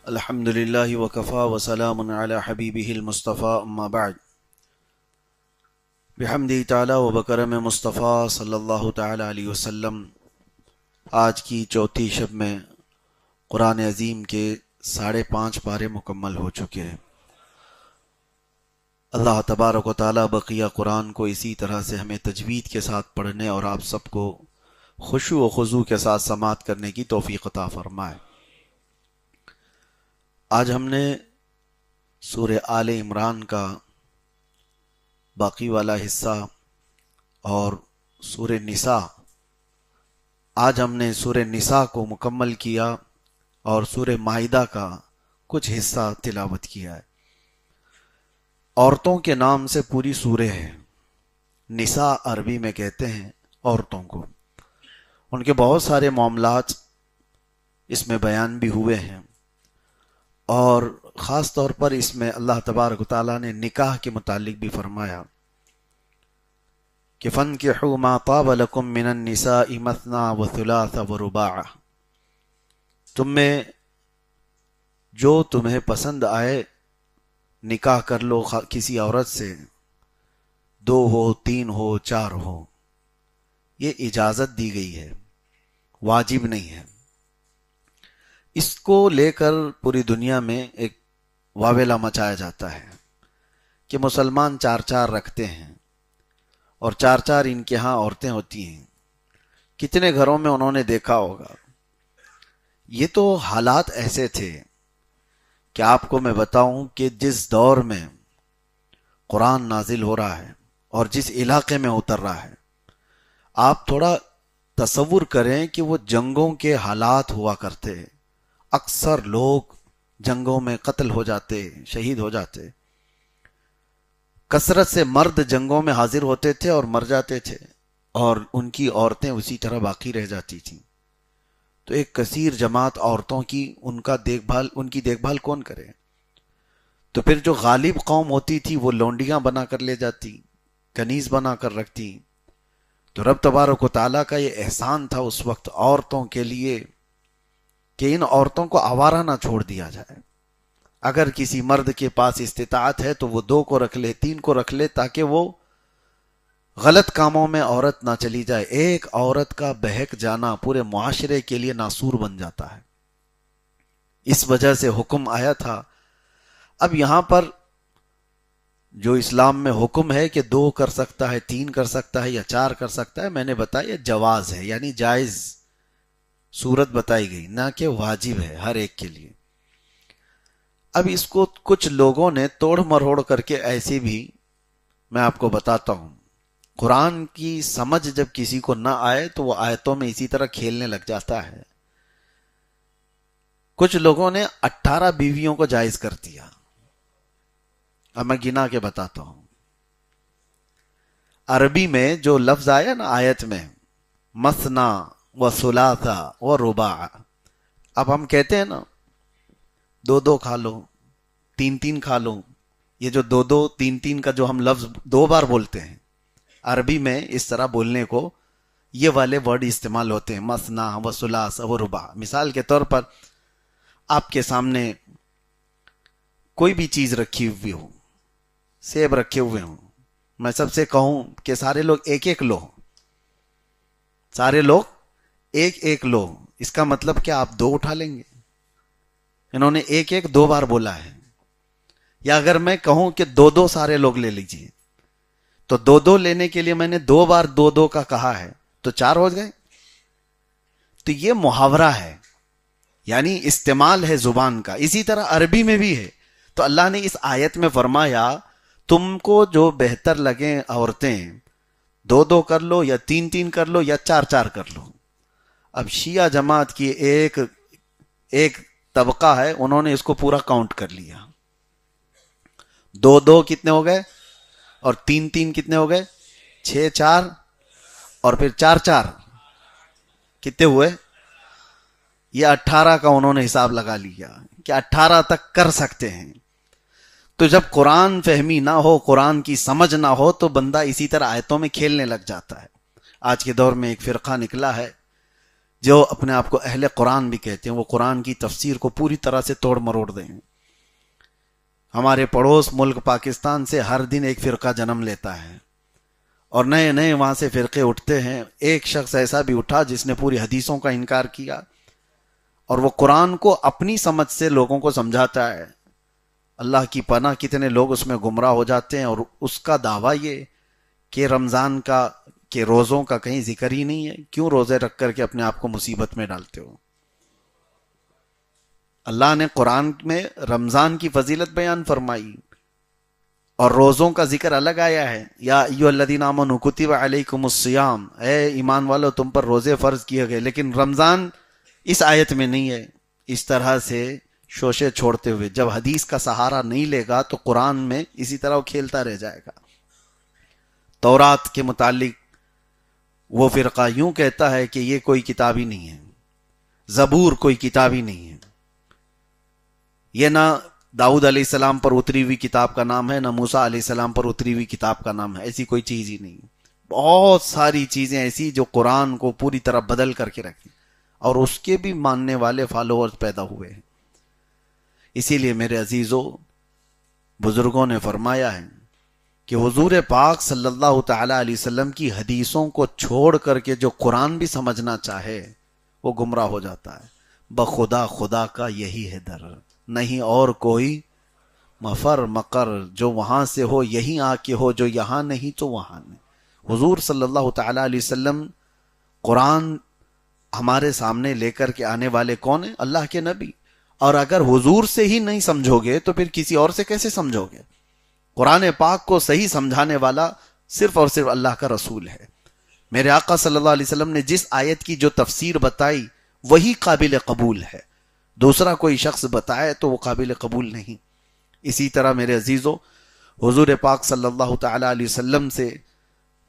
الحمد للہ وکفا وسلام علی حبیبہ المصطفیٰ اما بعد بحمدہ تعالی وبکرم مصطفیٰ صلی اللہ تعالی علیہ وسلم۔ آج کی چوتھی شب میں قرآن عظیم کے 5.5 پارے مکمل ہو چکے ہیں۔ اللہ تبارک و تعالی بقیہ قرآن کو اسی طرح سے ہمیں تجوید کے ساتھ پڑھنے اور آپ سب کو خشوع و خضوع کے ساتھ سماعت کرنے کی توفیق عطا فرمائے۔ آج ہم نے سورہ آل عمران کا باقی والا حصہ اور سورہ نساء، آج ہم نے سورہ نساء کو مکمل کیا اور سورہ مائدہ کا کچھ حصہ تلاوت کیا ہے۔ عورتوں کے نام سے پوری سورہ ہے۔ نساء عربی میں کہتے ہیں عورتوں کو۔ ان کے بہت سارے معاملات اس میں بیان بھی ہوئے ہیں، اور خاص طور پر اس میں اللہ تبارک و تعالیٰ نے نکاح کے متعلق بھی فرمایا کہ فَانْكِحُوا مَا طَابَ لَكُم مِّنَ النِّسَاءِ مَثْنَىٰ وَثُلَاثَ وَرُبَاعَ، تم میں جو تمہیں پسند آئے نکاح کر لو کسی عورت سے، 2 ہو 3 ہو 4 ہو، یہ اجازت دی گئی ہے، واجب نہیں ہے۔ اس کو لے کر پوری دنیا میں ایک واویلا مچایا جاتا ہے کہ مسلمان 4 رکھتے ہیں اور 4 ان کے ہاں عورتیں ہوتی ہیں۔ کتنے گھروں میں انہوں نے دیکھا ہوگا۔ یہ تو حالات ایسے تھے کہ آپ کو میں بتاؤں کہ جس دور میں قرآن نازل ہو رہا ہے اور جس علاقے میں اتر رہا ہے، آپ تھوڑا تصور کریں کہ وہ جنگوں کے حالات ہوا کرتے۔ اکثر لوگ جنگوں میں قتل ہو جاتے، شہید ہو جاتے۔ کثرت سے مرد جنگوں میں حاضر ہوتے تھے اور مر جاتے تھے، اور ان کی عورتیں اسی طرح باقی رہ جاتی تھیں۔ تو ایک کثیر جماعت عورتوں کی ان کی دیکھ بھال کون کرے؟ تو پھر جو غالب قوم ہوتی تھی وہ لونڈیاں بنا کر لے جاتی، کنیز بنا کر رکھتی۔ تو رب تبارک و تعالیٰ کا یہ احسان تھا اس وقت عورتوں کے لیے کہ ان عورتوں کو آوارہ نہ چھوڑ دیا جائے۔ اگر کسی مرد کے پاس استطاعت ہے تو وہ 2 کو رکھ لے، 3 کو رکھ لے، تاکہ وہ غلط کاموں میں عورت نہ چلی جائے۔ ایک عورت کا بہک جانا پورے معاشرے کے لیے ناسور بن جاتا ہے۔ اس وجہ سے حکم آیا تھا۔ اب یہاں پر جو اسلام میں حکم ہے کہ 2 کر سکتا ہے، 3 کر سکتا ہے یا 4 کر سکتا ہے، میں نے بتایا جواز ہے، یعنی جائز صورت بتائی گئی، نہ کہ واجب ہے ہر ایک کے لیے۔ اب اس کو کچھ لوگوں نے توڑ مروڑ کر کے ایسے بھی، میں آپ کو بتاتا ہوں، قرآن کی سمجھ جب کسی کو نہ آئے تو وہ آیتوں میں اسی طرح کھیلنے لگ جاتا ہے۔ کچھ لوگوں نے 18 بیویوں کو جائز کر دیا۔ اب میں گنا کے بتاتا ہوں۔ عربی میں جو لفظ آیا نا آیت میں، مثنا و ثلاثہ و رباع، اب ہم کہتے ہیں نا 2 کھا لو، 3 کھا لو، یہ جو 2 3 کا جو ہم لفظ 2 بار بولتے ہیں، عربی میں اس طرح بولنے کو یہ والے ورڈ استعمال ہوتے ہیں، مثنا و ثلاثہ و رباع۔ مثال کے طور پر آپ کے سامنے کوئی بھی چیز رکھی ہوئی ہو، سیب رکھے ہوئے ہوں، میں سب سے کہوں کہ سارے لوگ 1 لو، سارے لوگ 1 لو، اس کا مطلب کہ آپ 2 اٹھا لیں گے۔ انہوں نے 1 2 بار بولا ہے۔ یا اگر میں کہوں کہ 2 سارے لوگ لے لیجئے، تو 2 لینے کے لیے میں نے 2 بار 2 کا کہا ہے، تو 4 ہو گئے۔ تو یہ محاورہ ہے، یعنی استعمال ہے زبان کا۔ اسی طرح عربی میں بھی ہے۔ تو اللہ نے اس آیت میں فرمایا تم کو جو بہتر لگیں عورتیں، 2 کر لو یا 3 کر لو یا 4 کر لو۔ اب شیعہ جماعت کی ایک طبقہ ہے، انہوں نے اس کو پورا کاؤنٹ کر لیا۔ 2 کتنے ہو گئے، اور 3 کتنے ہو گئے، 6 4، اور پھر 4 کتنے ہوئے، یہ 18 کا انہوں نے حساب لگا لیا کہ 18 تک کر سکتے ہیں۔ تو جب قرآن فہمی نہ ہو، قرآن کی سمجھ نہ ہو، تو بندہ اسی طرح آیتوں میں کھیلنے لگ جاتا ہے۔ آج کے دور میں ایک فرقہ نکلا ہے جو اپنے آپ کو اہل قرآن بھی کہتے ہیں، وہ قرآن کی تفسیر کو پوری طرح سے توڑ مروڑ دیں۔ ہمارے پڑوس ملک پاکستان سے ہر دن ایک فرقہ جنم لیتا ہے اور نئے نئے وہاں سے فرقے اٹھتے ہیں۔ ایک شخص ایسا بھی اٹھا جس نے پوری حدیثوں کا انکار کیا اور وہ قرآن کو اپنی سمجھ سے لوگوں کو سمجھاتا ہے۔ اللہ کی پناہ کتنے لوگ اس میں گمراہ ہو جاتے ہیں، اور اس کا دعویٰ یہ کہ رمضان کا کہ روزوں کا کہیں ذکر ہی نہیں ہے، کیوں روزے رکھ کر کے اپنے آپ کو مصیبت میں ڈالتے ہو؟ اللہ نے قرآن میں رمضان کی فضیلت بیان فرمائی اور روزوں کا ذکر الگ آیا ہے۔ یا ایھا الذین آمنوا کتب علیکم الصیام، اے ایمان والو تم پر روزے فرض کیے گئے، لیکن رمضان اس آیت میں نہیں ہے۔ اس طرح سے شوشے چھوڑتے ہوئے جب حدیث کا سہارا نہیں لے گا تو قرآن میں اسی طرح وہ کھیلتا رہ جائے گا۔ تورات کے متعلق وہ فرقہ یوں کہتا ہے کہ یہ کوئی کتاب ہی نہیں ہے، زبور کوئی کتاب ہی نہیں ہے، یہ نہ داؤد علیہ السلام پر اتری ہوئی کتاب کا نام ہے، نہ موسیٰ علیہ السلام پر اتری ہوئی کتاب کا نام ہے، ایسی کوئی چیز ہی نہیں۔ بہت ساری چیزیں ایسی جو قرآن کو پوری طرح بدل کر کے رکھی، اور اس کے بھی ماننے والے فالوورز پیدا ہوئے ہیں۔ اسی لیے میرے عزیزو، بزرگوں نے فرمایا ہے کہ حضور پاک صلی اللہ تعالی علیہ وسلم کی حدیثوں کو چھوڑ کر کے جو قرآن بھی سمجھنا چاہے وہ گمراہ ہو جاتا ہے۔ بخدا خدا کا یہی ہے در، نہیں اور کوئی مفر مقر، جو وہاں سے ہو یہیں آ کے ہو، جو یہاں نہیں تو وہاں نہیں۔ حضور صلی اللہ تعالی علیہ وسلم قرآن ہمارے سامنے لے کر کے آنے والے کون ہیں؟ اللہ کے نبی۔ اور اگر حضور سے ہی نہیں سمجھو گے تو پھر کسی اور سے کیسے سمجھو گے؟ قرآن پاک کو صحیح سمجھانے والا صرف اور صرف اللہ کا رسول ہے۔ میرے آقا صلی اللہ علیہ وسلم نے جس آیت کی جو تفسیر بتائی وہی قابل قبول ہے، دوسرا کوئی شخص بتائے تو وہ قابل قبول نہیں۔ اسی طرح میرے عزیزو، حضور پاک صلی اللہ تعالی علیہ وسلم سے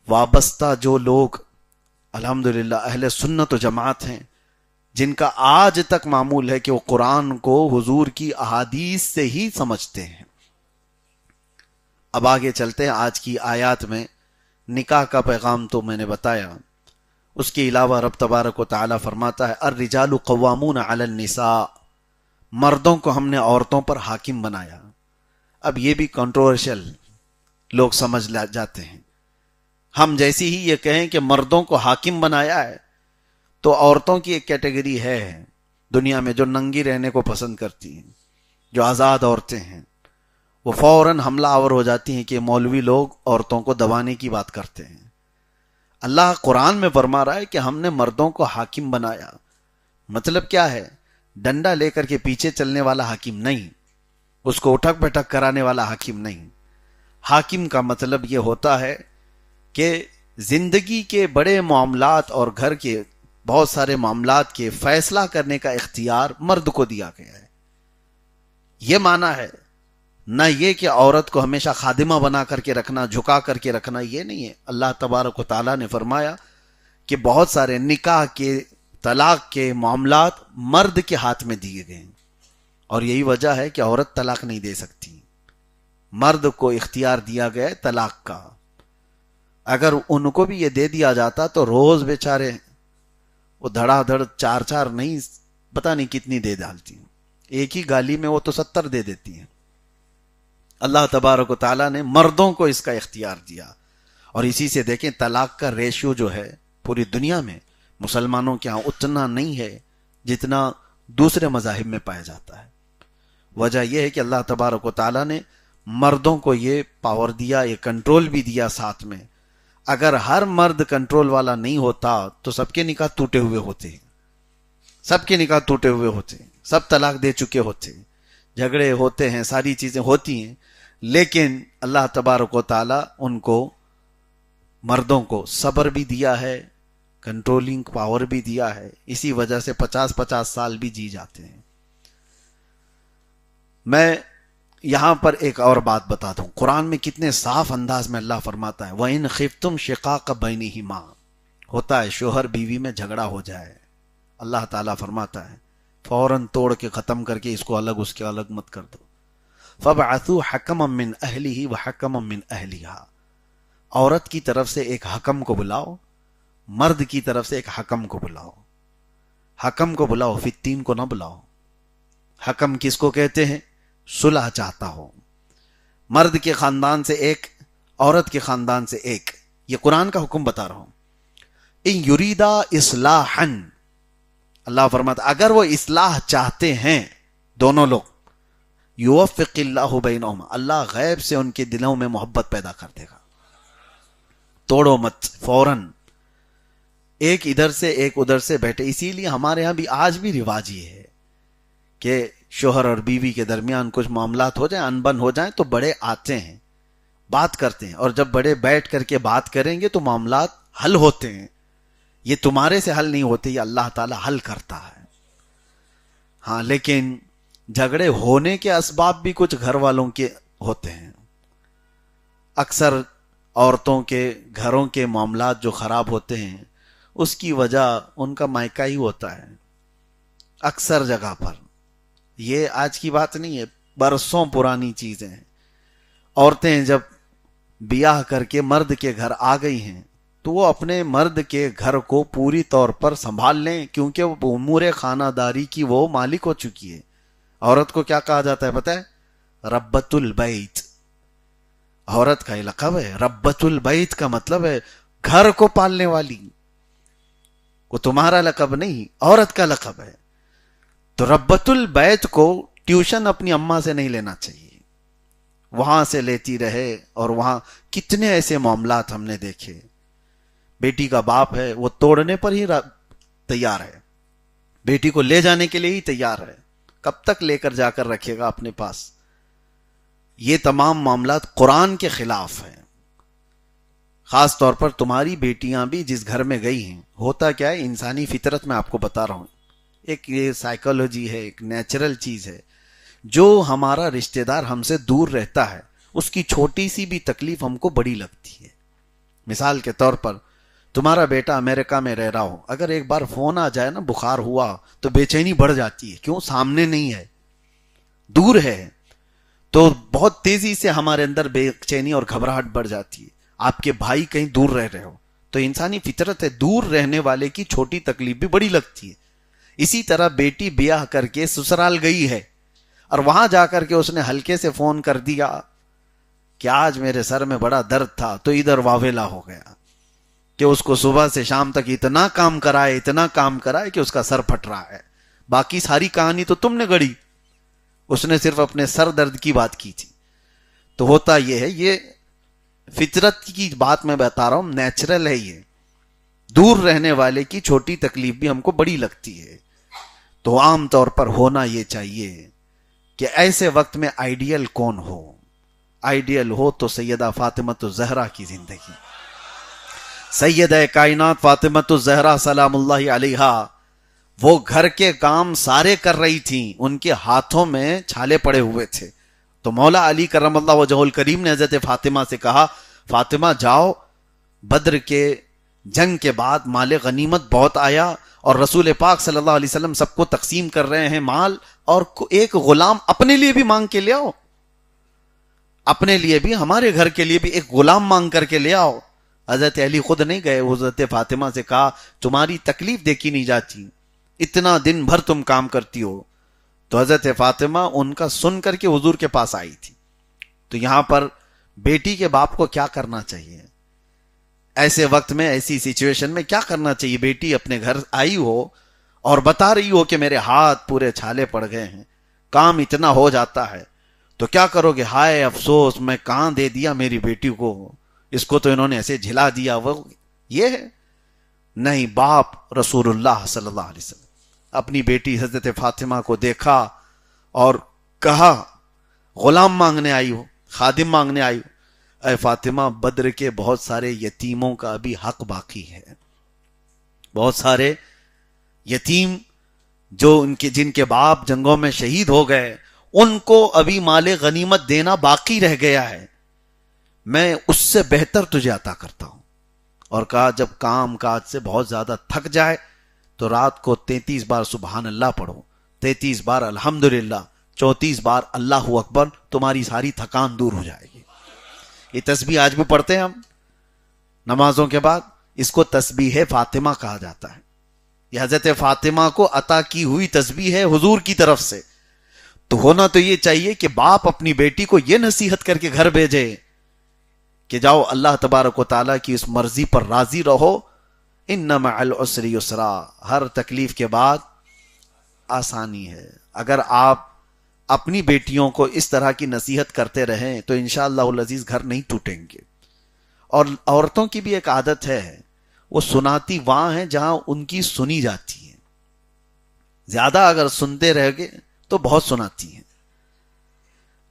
وابستہ جو لوگ الحمدللہ اہل سنت و جماعت ہیں، جن کا آج تک معمول ہے کہ وہ قرآن کو حضور کی احادیث سے ہی سمجھتے ہیں۔ اب آگے چلتے ہیں آج کی آیات میں۔ نکاح کا پیغام تو میں نے بتایا، اس کے علاوہ رب تبارک و تعالی فرماتا ہے الرجال قوامون علی النساء، مردوں کو ہم نے عورتوں پر حاکم بنایا۔ اب یہ بھی کنٹروورشل لوگ سمجھ جاتے ہیں۔ ہم جیسی ہی یہ کہیں کہ مردوں کو حاکم بنایا ہے تو عورتوں کی ایک کیٹیگری ہے دنیا میں جو ننگی رہنے کو پسند کرتی ہیں، جو آزاد عورتیں ہیں، وہ فوراً حملہ آور ہو جاتی ہیں کہ مولوی لوگ عورتوں کو دبانے کی بات کرتے ہیں۔ اللہ قرآن میں فرما رہا ہے کہ ہم نے مردوں کو حاکم بنایا۔ مطلب کیا ہے؟ ڈنڈا لے کر کے پیچھے چلنے والا حاکم نہیں، اس کو اٹھک بٹھک کرانے والا حاکم نہیں۔ حاکم کا مطلب یہ ہوتا ہے کہ زندگی کے بڑے معاملات اور گھر کے بہت سارے معاملات کے فیصلہ کرنے کا اختیار مرد کو دیا گیا ہے۔ یہ معنی ہے، نہ یہ کہ عورت کو ہمیشہ خادمہ بنا کر کے رکھنا، جھکا کر کے رکھنا، یہ نہیں ہے۔ اللہ تبارک و تعالیٰ نے فرمایا کہ بہت سارے نکاح کے، طلاق کے معاملات مرد کے ہاتھ میں دیے گئے ہیں، اور یہی وجہ ہے کہ عورت طلاق نہیں دے سکتی۔ مرد کو اختیار دیا گیا ہے طلاق کا۔ اگر ان کو بھی یہ دے دیا جاتا تو روز بیچارے وہ دھڑا دھڑ چار چار نہیں پتہ نہیں کتنی دے ڈالتی ہیں، ایک ہی گالی میں وہ تو 70 دے دیتی ہیں۔ اللہ تبارک و تعالیٰ نے مردوں کو اس کا اختیار دیا، اور اسی سے دیکھیں طلاق کا ریشیو جو ہے پوری دنیا میں مسلمانوں کے ہاں اتنا نہیں ہے جتنا دوسرے مذاہب میں پایا جاتا ہے۔ وجہ یہ ہے کہ اللہ تبارک و تعالیٰ نے مردوں کو یہ پاور دیا، یہ کنٹرول بھی دیا ساتھ میں۔ اگر ہر مرد کنٹرول والا نہیں ہوتا تو سب کے نکاح ٹوٹے ہوئے ہوتے ہیں، سب کے نکاح ٹوٹے ہوئے ہوتے ہیں، سب طلاق دے چکے ہوتے ہیں، جھگڑے ہوتے ہیں، ساری چیزیں ہوتی ہیں۔ لیکن اللہ تبارک و تعالیٰ ان کو، مردوں کو صبر بھی دیا ہے، کنٹرولنگ پاور بھی دیا ہے، اسی وجہ سے 50-50 سال بھی جی جاتے ہیں۔ میں یہاں پر ایک اور بات بتا دوں، قرآن میں کتنے صاف انداز میں اللہ فرماتا ہے وَإِنْ خِفْتُمْ شِقَاقَ بَيْنِهِمَا، ہوتا ہے شوہر بیوی میں جھگڑا ہو جائے، اللہ تعالیٰ فرماتا ہے فوراً توڑ کے ختم کر کے اس کو الگ اس کے الگ مت کر دو۔ فَبْعَثُوا حَكَمًا مِّنْ أَهْلِهِ وَحَكَمًا مِّنْ أَهْلِهَا، عورت کی طرف سے ایک حکم کو بلاؤ، مرد کی طرف سے ایک حکم کو بلاؤ۔ حکم کو بلاؤ، فتین کو نہ بلاؤ۔ حکم کس کو کہتے ہیں؟ صلح چاہتا ہو، مرد کے خاندان سے ایک، عورت کے خاندان سے ایک۔ یہ قرآن کا حکم بتا رہا ہوں۔ ان یریدا اصلاحا، اللہ فرماتا اگر وہ اصلاح چاہتے ہیں دونوں لوگ، یوفق اللہ بینہما، اللہ غیب سے ان کے دلوں میں محبت پیدا کر دے گا۔ توڑو مت فوراً، ایک ادھر سے ایک ادھر سے بیٹھے۔ اسی لیے ہمارے ہاں بھی آج بھی رواج یہ ہے کہ شوہر اور بیوی کے درمیان کچھ معاملات ہو جائیں، انبن ہو جائیں، تو بڑے آتے ہیں، بات کرتے ہیں، اور جب بڑے بیٹھ کر کے بات کریں گے تو معاملات حل ہوتے ہیں۔ یہ تمہارے سے حل نہیں ہوتے، یہ اللہ تعالی حل کرتا ہے۔ ہاں، لیکن جھگڑے ہونے کے اسباب بھی کچھ گھر والوں کے ہوتے ہیں۔ اکثر عورتوں کے گھروں کے معاملات جو خراب ہوتے ہیں اس کی وجہ ان کا مائکہ ہی ہوتا ہے، اکثر جگہ پر۔ یہ آج کی بات نہیں ہے، برسوں پرانی چیزیں ہیں۔ عورتیں جب بیاہ کر کے مرد کے گھر آ گئی ہیں تو وہ اپنے مرد کے گھر کو پوری طور پر سنبھال لیں، کیونکہ وہ امور خانہ داری کی وہ مالک ہو چکی ہے۔ عورت کو کیا کہا جاتا ہے پتہ ہے؟ ربۃ البیت۔ عورت کا یہ لقب ہے، ربۃ البیت کا مطلب ہے گھر کو پالنے والی۔ وہ تمہارا لقب نہیں، عورت کا لقب ہے۔ تو ربۃ البیت کو ٹیوشن اپنی اماں سے نہیں لینا چاہیے، وہاں سے لیتی رہے۔ اور وہاں کتنے ایسے معاملات ہم نے دیکھے، بیٹی کا باپ ہے وہ توڑنے پر ہی تیار ہے، بیٹی کو لے جانے کے لیے ہی تیار ہے، کب تک لے کر جا کر رکھے گا اپنے پاس؟ یہ تمام معاملات قرآن کے خلاف ہیں۔ خاص طور پر تمہاری بیٹیاں بھی جس گھر میں گئی ہیں، ہوتا کیا ہے، انسانی فطرت میں آپ کو بتا رہا ہوں، ایک یہ سائیکالوجی ہے، ایک نیچرل چیز ہے۔ جو ہمارا رشتہ دار ہم سے دور رہتا ہے اس کی چھوٹی سی بھی تکلیف ہم کو بڑی لگتی ہے۔ مثال کے طور پر تمہارا بیٹا امریکہ میں رہ رہا ہو، اگر ایک بار فون آ جائے نا بخار ہوا تو بے چینی بڑھ جاتی ہے، کیوں؟ سامنے نہیں ہے، دور ہے، تو بہت تیزی سے ہمارے اندر بے چینی اور گھبراہٹ بڑھ جاتی ہے۔ آپ کے بھائی کہیں دور رہ رہے ہو تو انسانی فطرت ہے، دور رہنے والے کی چھوٹی تکلیف بھی بڑی لگتی ہے۔ اسی طرح بیٹی بیاہ کر کے سسرال گئی ہے اور وہاں جا کر کے اس نے ہلکے سے فون کر دیا کہ آج میرے سر میں بڑا درد تھا، تو ادھر واویلا ہو گیا کہ اس کو صبح سے شام تک اتنا کام کرائے کہ اس کا سر پھٹ رہا ہے۔ باقی ساری کہانی تو تم نے گڑی، اس نے صرف اپنے سر درد کی بات کی تھی۔ تو ہوتا یہ ہے، یہ فطرت کی بات میں بتا رہا ہوں، نیچرل ہے۔ یہ دور رہنے والے کی چھوٹی تکلیف بھی ہم کو بڑی لگتی ہے۔ تو عام طور پر ہونا یہ چاہیے کہ ایسے وقت میں آئیڈیل کون ہو؟ آئیڈیل ہو تو سیدہ فاطمۃ الزہرا کی زندگی، سیدہ کائنات فاطمۃ الزہرا سلام اللہ علیہا۔ وہ گھر کے کام سارے کر رہی تھیں، ان کے ہاتھوں میں چھالے پڑے ہوئے تھے۔ تو مولا علی کرم اللہ وجہہ الکریم نے حضرت فاطمہ سے کہا، فاطمہ جاؤ، بدر کے جنگ کے بعد مال غنیمت بہت آیا اور رسول پاک صلی اللہ علیہ وسلم سب کو تقسیم کر رہے ہیں مال، اور ایک غلام اپنے لیے بھی مانگ کے لے آؤ، اپنے لیے بھی، ہمارے گھر کے لیے بھی ایک غلام مانگ کر کے لے آؤ۔ حضرت علی خود نہیں گئے، حضرت فاطمہ سے کہا تمہاری تکلیف دیکھی نہیں جاتی، اتنا دن بھر تم کام کرتی ہو۔ تو حضرت فاطمہ ان کا سن کر کے حضور کے پاس آئی تھی۔ تو یہاں پر بیٹی کے باپ کو کیا کرنا چاہیے ایسے وقت میں، ایسی سچویشن میں کیا کرنا چاہیے؟ بیٹی اپنے گھر آئی ہو اور بتا رہی ہو کہ میرے ہاتھ پورے چھالے پڑ گئے ہیں، کام اتنا ہو جاتا ہے، تو کیا کرو گے؟ ہائے افسوس، میں کہاں دے دیا میری بیٹی کو، اس کو تو انہوں نے ایسے جھلا دیا۔ وہ یہ ہے نہیں، باپ رسول اللہ صلی اللہ علیہ وسلم اپنی بیٹی حضرت فاطمہ کو دیکھا اور کہا، غلام مانگنے آئی ہو، خادم مانگنے آئی ہو، اے فاطمہ، بدر کے بہت سارے یتیموں کا بھی حق باقی ہے، بہت سارے یتیم جو جن کے باپ جنگوں میں شہید ہو گئے، ان کو ابھی مال غنیمت دینا باقی رہ گیا ہے، میں اس سے بہتر تجھے عطا کرتا ہوں۔ اور کہا جب کام کاج سے بہت زیادہ تھک جائے تو رات کو 33 بار سبحان اللہ پڑھو، 33 بار الحمدللہ، 34 بار اللہ اکبر، تمہاری ساری تھکان دور ہو جائے گی۔ یہ تسبیح آج بھی پڑھتے ہیں ہم نمازوں کے بعد، اس کو تسبیح فاطمہ کہا جاتا ہے۔ یہ حضرت فاطمہ کو عطا کی ہوئی تسبیح ہے حضور کی طرف سے. تو ہونا تو یہ چاہیے کہ باپ اپنی بیٹی کو یہ نصیحت کر کے گھر بھیجے کہ جاؤ اللہ تبارک و تعالیٰ کی اس مرضی پر راضی رہو. ان مع العسر یسرا، ہر تکلیف کے بعد آسانی ہے. اگر آپ اپنی بیٹیوں کو اس طرح کی نصیحت کرتے رہیں تو انشاءاللہ العزیز گھر نہیں ٹوٹیں گے. اور عورتوں کی بھی ایک عادت ہے، وہ سناتی وہاں ہیں جہاں ان کی سنی جاتی ہے. زیادہ اگر سنتے رہ گے تو بہت سناتی ہیں.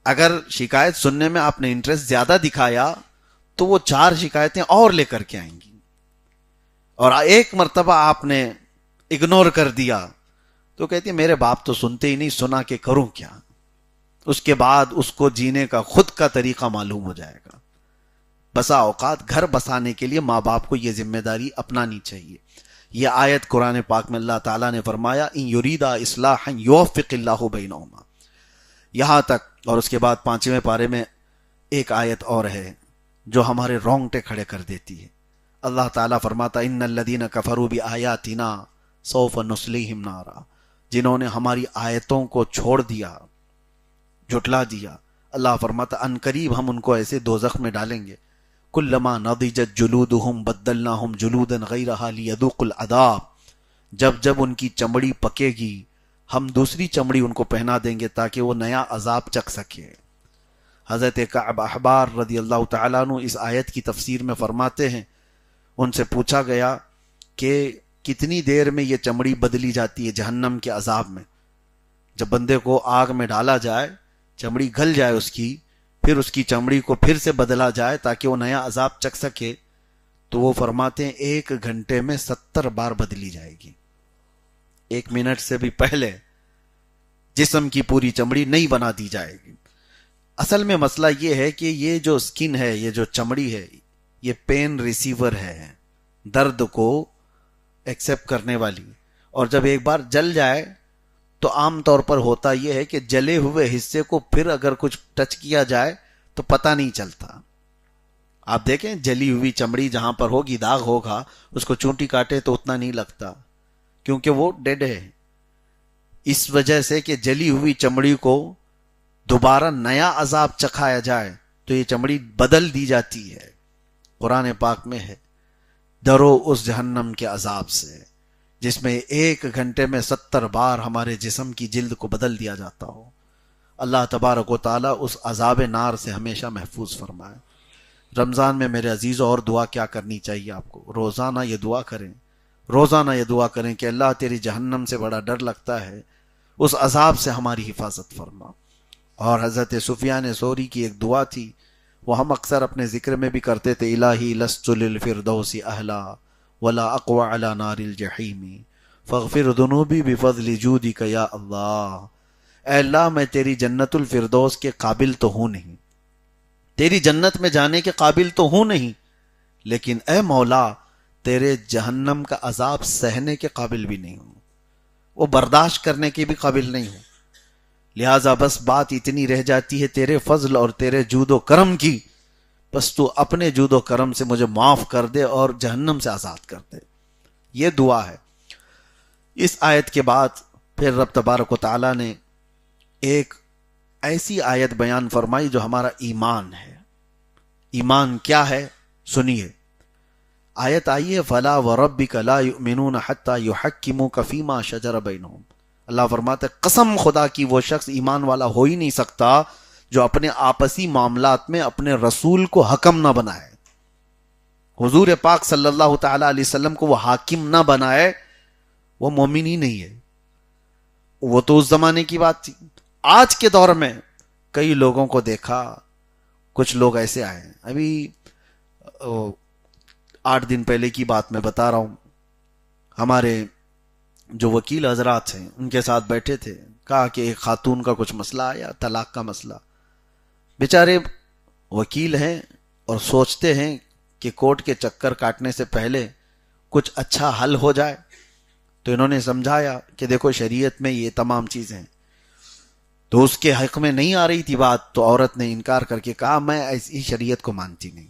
اگر شکایت سننے میں آپ نے انٹرسٹ زیادہ دکھایا تو وہ 4 شکایتیں اور لے کر کے آئیں گی. اور ایک مرتبہ آپ نے اگنور کر دیا تو کہتی ہے میرے باپ تو سنتے ہی نہیں، سنا کے کروں کیا. اس کے بعد اس کو جینے کا خود کا طریقہ معلوم ہو جائے گا. بسا اوقات گھر بسانے کے لیے ماں باپ کو یہ ذمہ داری اپنانی چاہیے. یہ آیت قرآن پاک میں اللہ تعالیٰ نے فرمایا ان یریدا اصلاحا یوفق اللہ بینہما، یہاں تک. اور اس کے بعد 5ویں پارے میں ایک آیت اور ہے جو ہمارے رونگٹے کھڑے کر دیتی ہے. اللہ تعالیٰ فرماتا ان الذین کفروا بآیاتنا سوف نصلیہم نارا، جنہوں نے ہماری آیتوں کو چھوڑ دیا، جھٹلا دیا، اللہ فرماتا ان قریب ہم ان کو ایسے دوزخ میں ڈالیں گے. کلما نضجت جلودہم بدلناہم جلودا غیرہا لیذوقوا العذاب، جب جب ان کی چمڑی پکے گی ہم دوسری چمڑی ان کو پہنا دیں گے تاکہ وہ نیا عذاب چکھ سکے. حضرت کعب احبار رضی اللہ تعالیٰ عنہ اس آیت کی تفسیر میں فرماتے ہیں، ان سے پوچھا گیا کہ کتنی دیر میں یہ چمڑی بدلی جاتی ہے جہنم کے عذاب میں؟ جب بندے کو آگ میں ڈالا جائے، چمڑی گل جائے اس کی، پھر اس کی چمڑی کو پھر سے بدلا جائے تاکہ وہ نیا عذاب چکھ سکے، تو وہ فرماتے ہیں 1 گھنٹے میں 70 بار بدلی جائے گی. 1 منٹ سے بھی پہلے جسم کی پوری چمڑی نہیں بنا دی جائے گی. اصل میں مسئلہ یہ ہے کہ یہ جو سکن ہے، یہ جو چمڑی ہے، یہ پین ریسیور ہے، درد کو ایکسپٹ کرنے والی. اور جب ایک بار جل جائے تو عام طور پر ہوتا یہ ہے کہ جلے ہوئے حصے کو پھر اگر کچھ ٹچ کیا جائے تو پتہ نہیں چلتا. آپ دیکھیں جلی ہوئی چمڑی جہاں پر ہوگی، داغ ہوگا، اس کو چونٹی کاٹے تو اتنا نہیں لگتا کیونکہ وہ ڈیڈ ہے. اس وجہ سے کہ جلی ہوئی چمڑی کو دوبارہ نیا عذاب چکھایا جائے تو یہ چمڑی بدل دی جاتی ہے. قرآن پاک میں ہے ڈرو اس جہنم کے عذاب سے جس میں 1 گھنٹے میں 70 بار ہمارے جسم کی جلد کو بدل دیا جاتا ہو. اللہ تبارک و تعالیٰ اس عذاب نار سے ہمیشہ محفوظ فرمائے. رمضان میں میرے عزیزوں اور دعا کیا کرنی چاہیے آپ کو؟ روزانہ یہ دعا کریں، روزانہ یہ دعا کریں کہ اللہ تیری جہنم سے بڑا ڈر لگتا ہے، اس عذاب سے ہماری حفاظت فرما. اور حضرت سفیان ثوری کی ایک دعا تھی، وہ ہم اکثر اپنے ذکر میں بھی کرتے تھے، الہی لست للفردوس اہلا ولا اقوى على نار الجحیم فاغفر ذنوبی بفضل جودک یا اللہ. اے اللہ میں تیری جنت الفردوس کے قابل تو ہوں نہیں، تیری جنت میں جانے کے قابل تو ہوں نہیں، لیکن اے مولا تیرے جہنم کا عذاب سہنے کے قابل بھی نہیں ہوں، وہ برداشت کرنے کے بھی قابل نہیں ہوں. لہٰذا بس بات اتنی رہ جاتی ہے تیرے فضل اور تیرے جود و کرم کی، بس تو اپنے جود و کرم سے مجھے معاف کر دے اور جہنم سے آزاد کر دے. یہ دعا ہے. اس آیت کے بعد پھر رب تبارک و تعالیٰ نے ایک ایسی آیت بیان فرمائی جو ہمارا ایمان ہے. ایمان کیا ہے سنیے. آیت آئی ہے فَلَا وَرَبِّكَ لَا يُؤْمِنُونَ حَتَّى يُحَكِّمُوكَ فِي مَا شَجَرَ بَيْنَهُمْ. اللہ فرماتا ہے قسم خدا کی وہ شخص ایمان والا ہو ہی نہیں سکتا جو اپنے آپسی معاملات میں اپنے رسول کو حکم نہ بنائے. حضور پاک صلی اللہ تعالی علیہ وسلم کو وہ حاکم نہ بنائے، وہ مومن ہی نہیں ہے. وہ تو اس زمانے کی بات تھی. آج کے دور میں کئی لوگوں کو دیکھا، کچھ لوگ ایسے آئے ہیں. ابھی 8 دن پہلے کی بات میں بتا رہا ہوں، ہمارے جو وکیل حضرات ہیں ان کے ساتھ بیٹھے تھے، کہا کہ ایک خاتون کا کچھ مسئلہ آیا، طلاق کا مسئلہ. بیچارے وکیل ہیں اور سوچتے ہیں کہ کورٹ کے چکر کاٹنے سے پہلے کچھ اچھا حل ہو جائے. تو انہوں نے سمجھایا کہ دیکھو شریعت میں یہ تمام چیزیں ہیں. تو اس کے حق میں نہیں آ رہی تھی بات، تو عورت نے انکار کر کے کہا میں ایسی شریعت کو مانتی نہیں.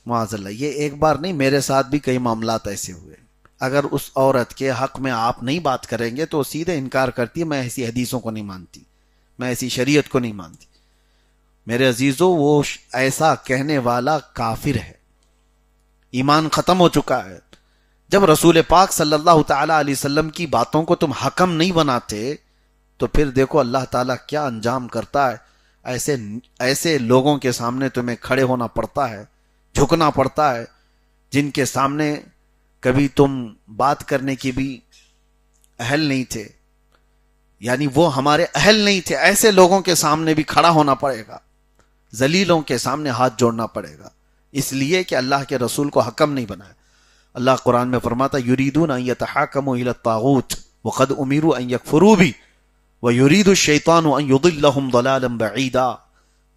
معاذ اللہ، یہ ایک بار نہیں، میرے ساتھ بھی کئی معاملات ایسے ہوئے. اگر اس عورت کے حق میں آپ نہیں بات کریں گے تو سیدھے انکار کرتی ہے، میں ایسی حدیثوں کو نہیں مانتی، میں ایسی شریعت کو نہیں مانتی۔ میرے عزیزو، وہ ایسا کہنے والا کافر ہے، ایمان ختم ہو چکا ہے۔ جب رسول پاک صلی اللہ تعالی علیہ وسلم کی باتوں کو تم حکم نہیں بناتے تو پھر دیکھو اللہ تعالیٰ کیا انجام کرتا ہے۔ ایسے لوگوں کے سامنے تمہیں کھڑے ہونا پڑتا ہے، جھکنا پڑتا ہے، جن کے سامنے کبھی تم بات کرنے کی بھی اہل نہیں تھے، یعنی وہ ہمارے اہل نہیں تھے، ایسے لوگوں کے سامنے بھی کھڑا ہونا پڑے گا، ذلیلوں کے سامنے ہاتھ جوڑنا پڑے گا، اس لیے کہ اللہ کے رسول کو حکم نہیں بنایا۔ اللہ قرآن میں فرماتا یریدون ان یتحاکموا الی الطاغوت وقد امروا ان یکفروا بہ ویرید الشیطان ان یضلهم ضلالا بعیدا۔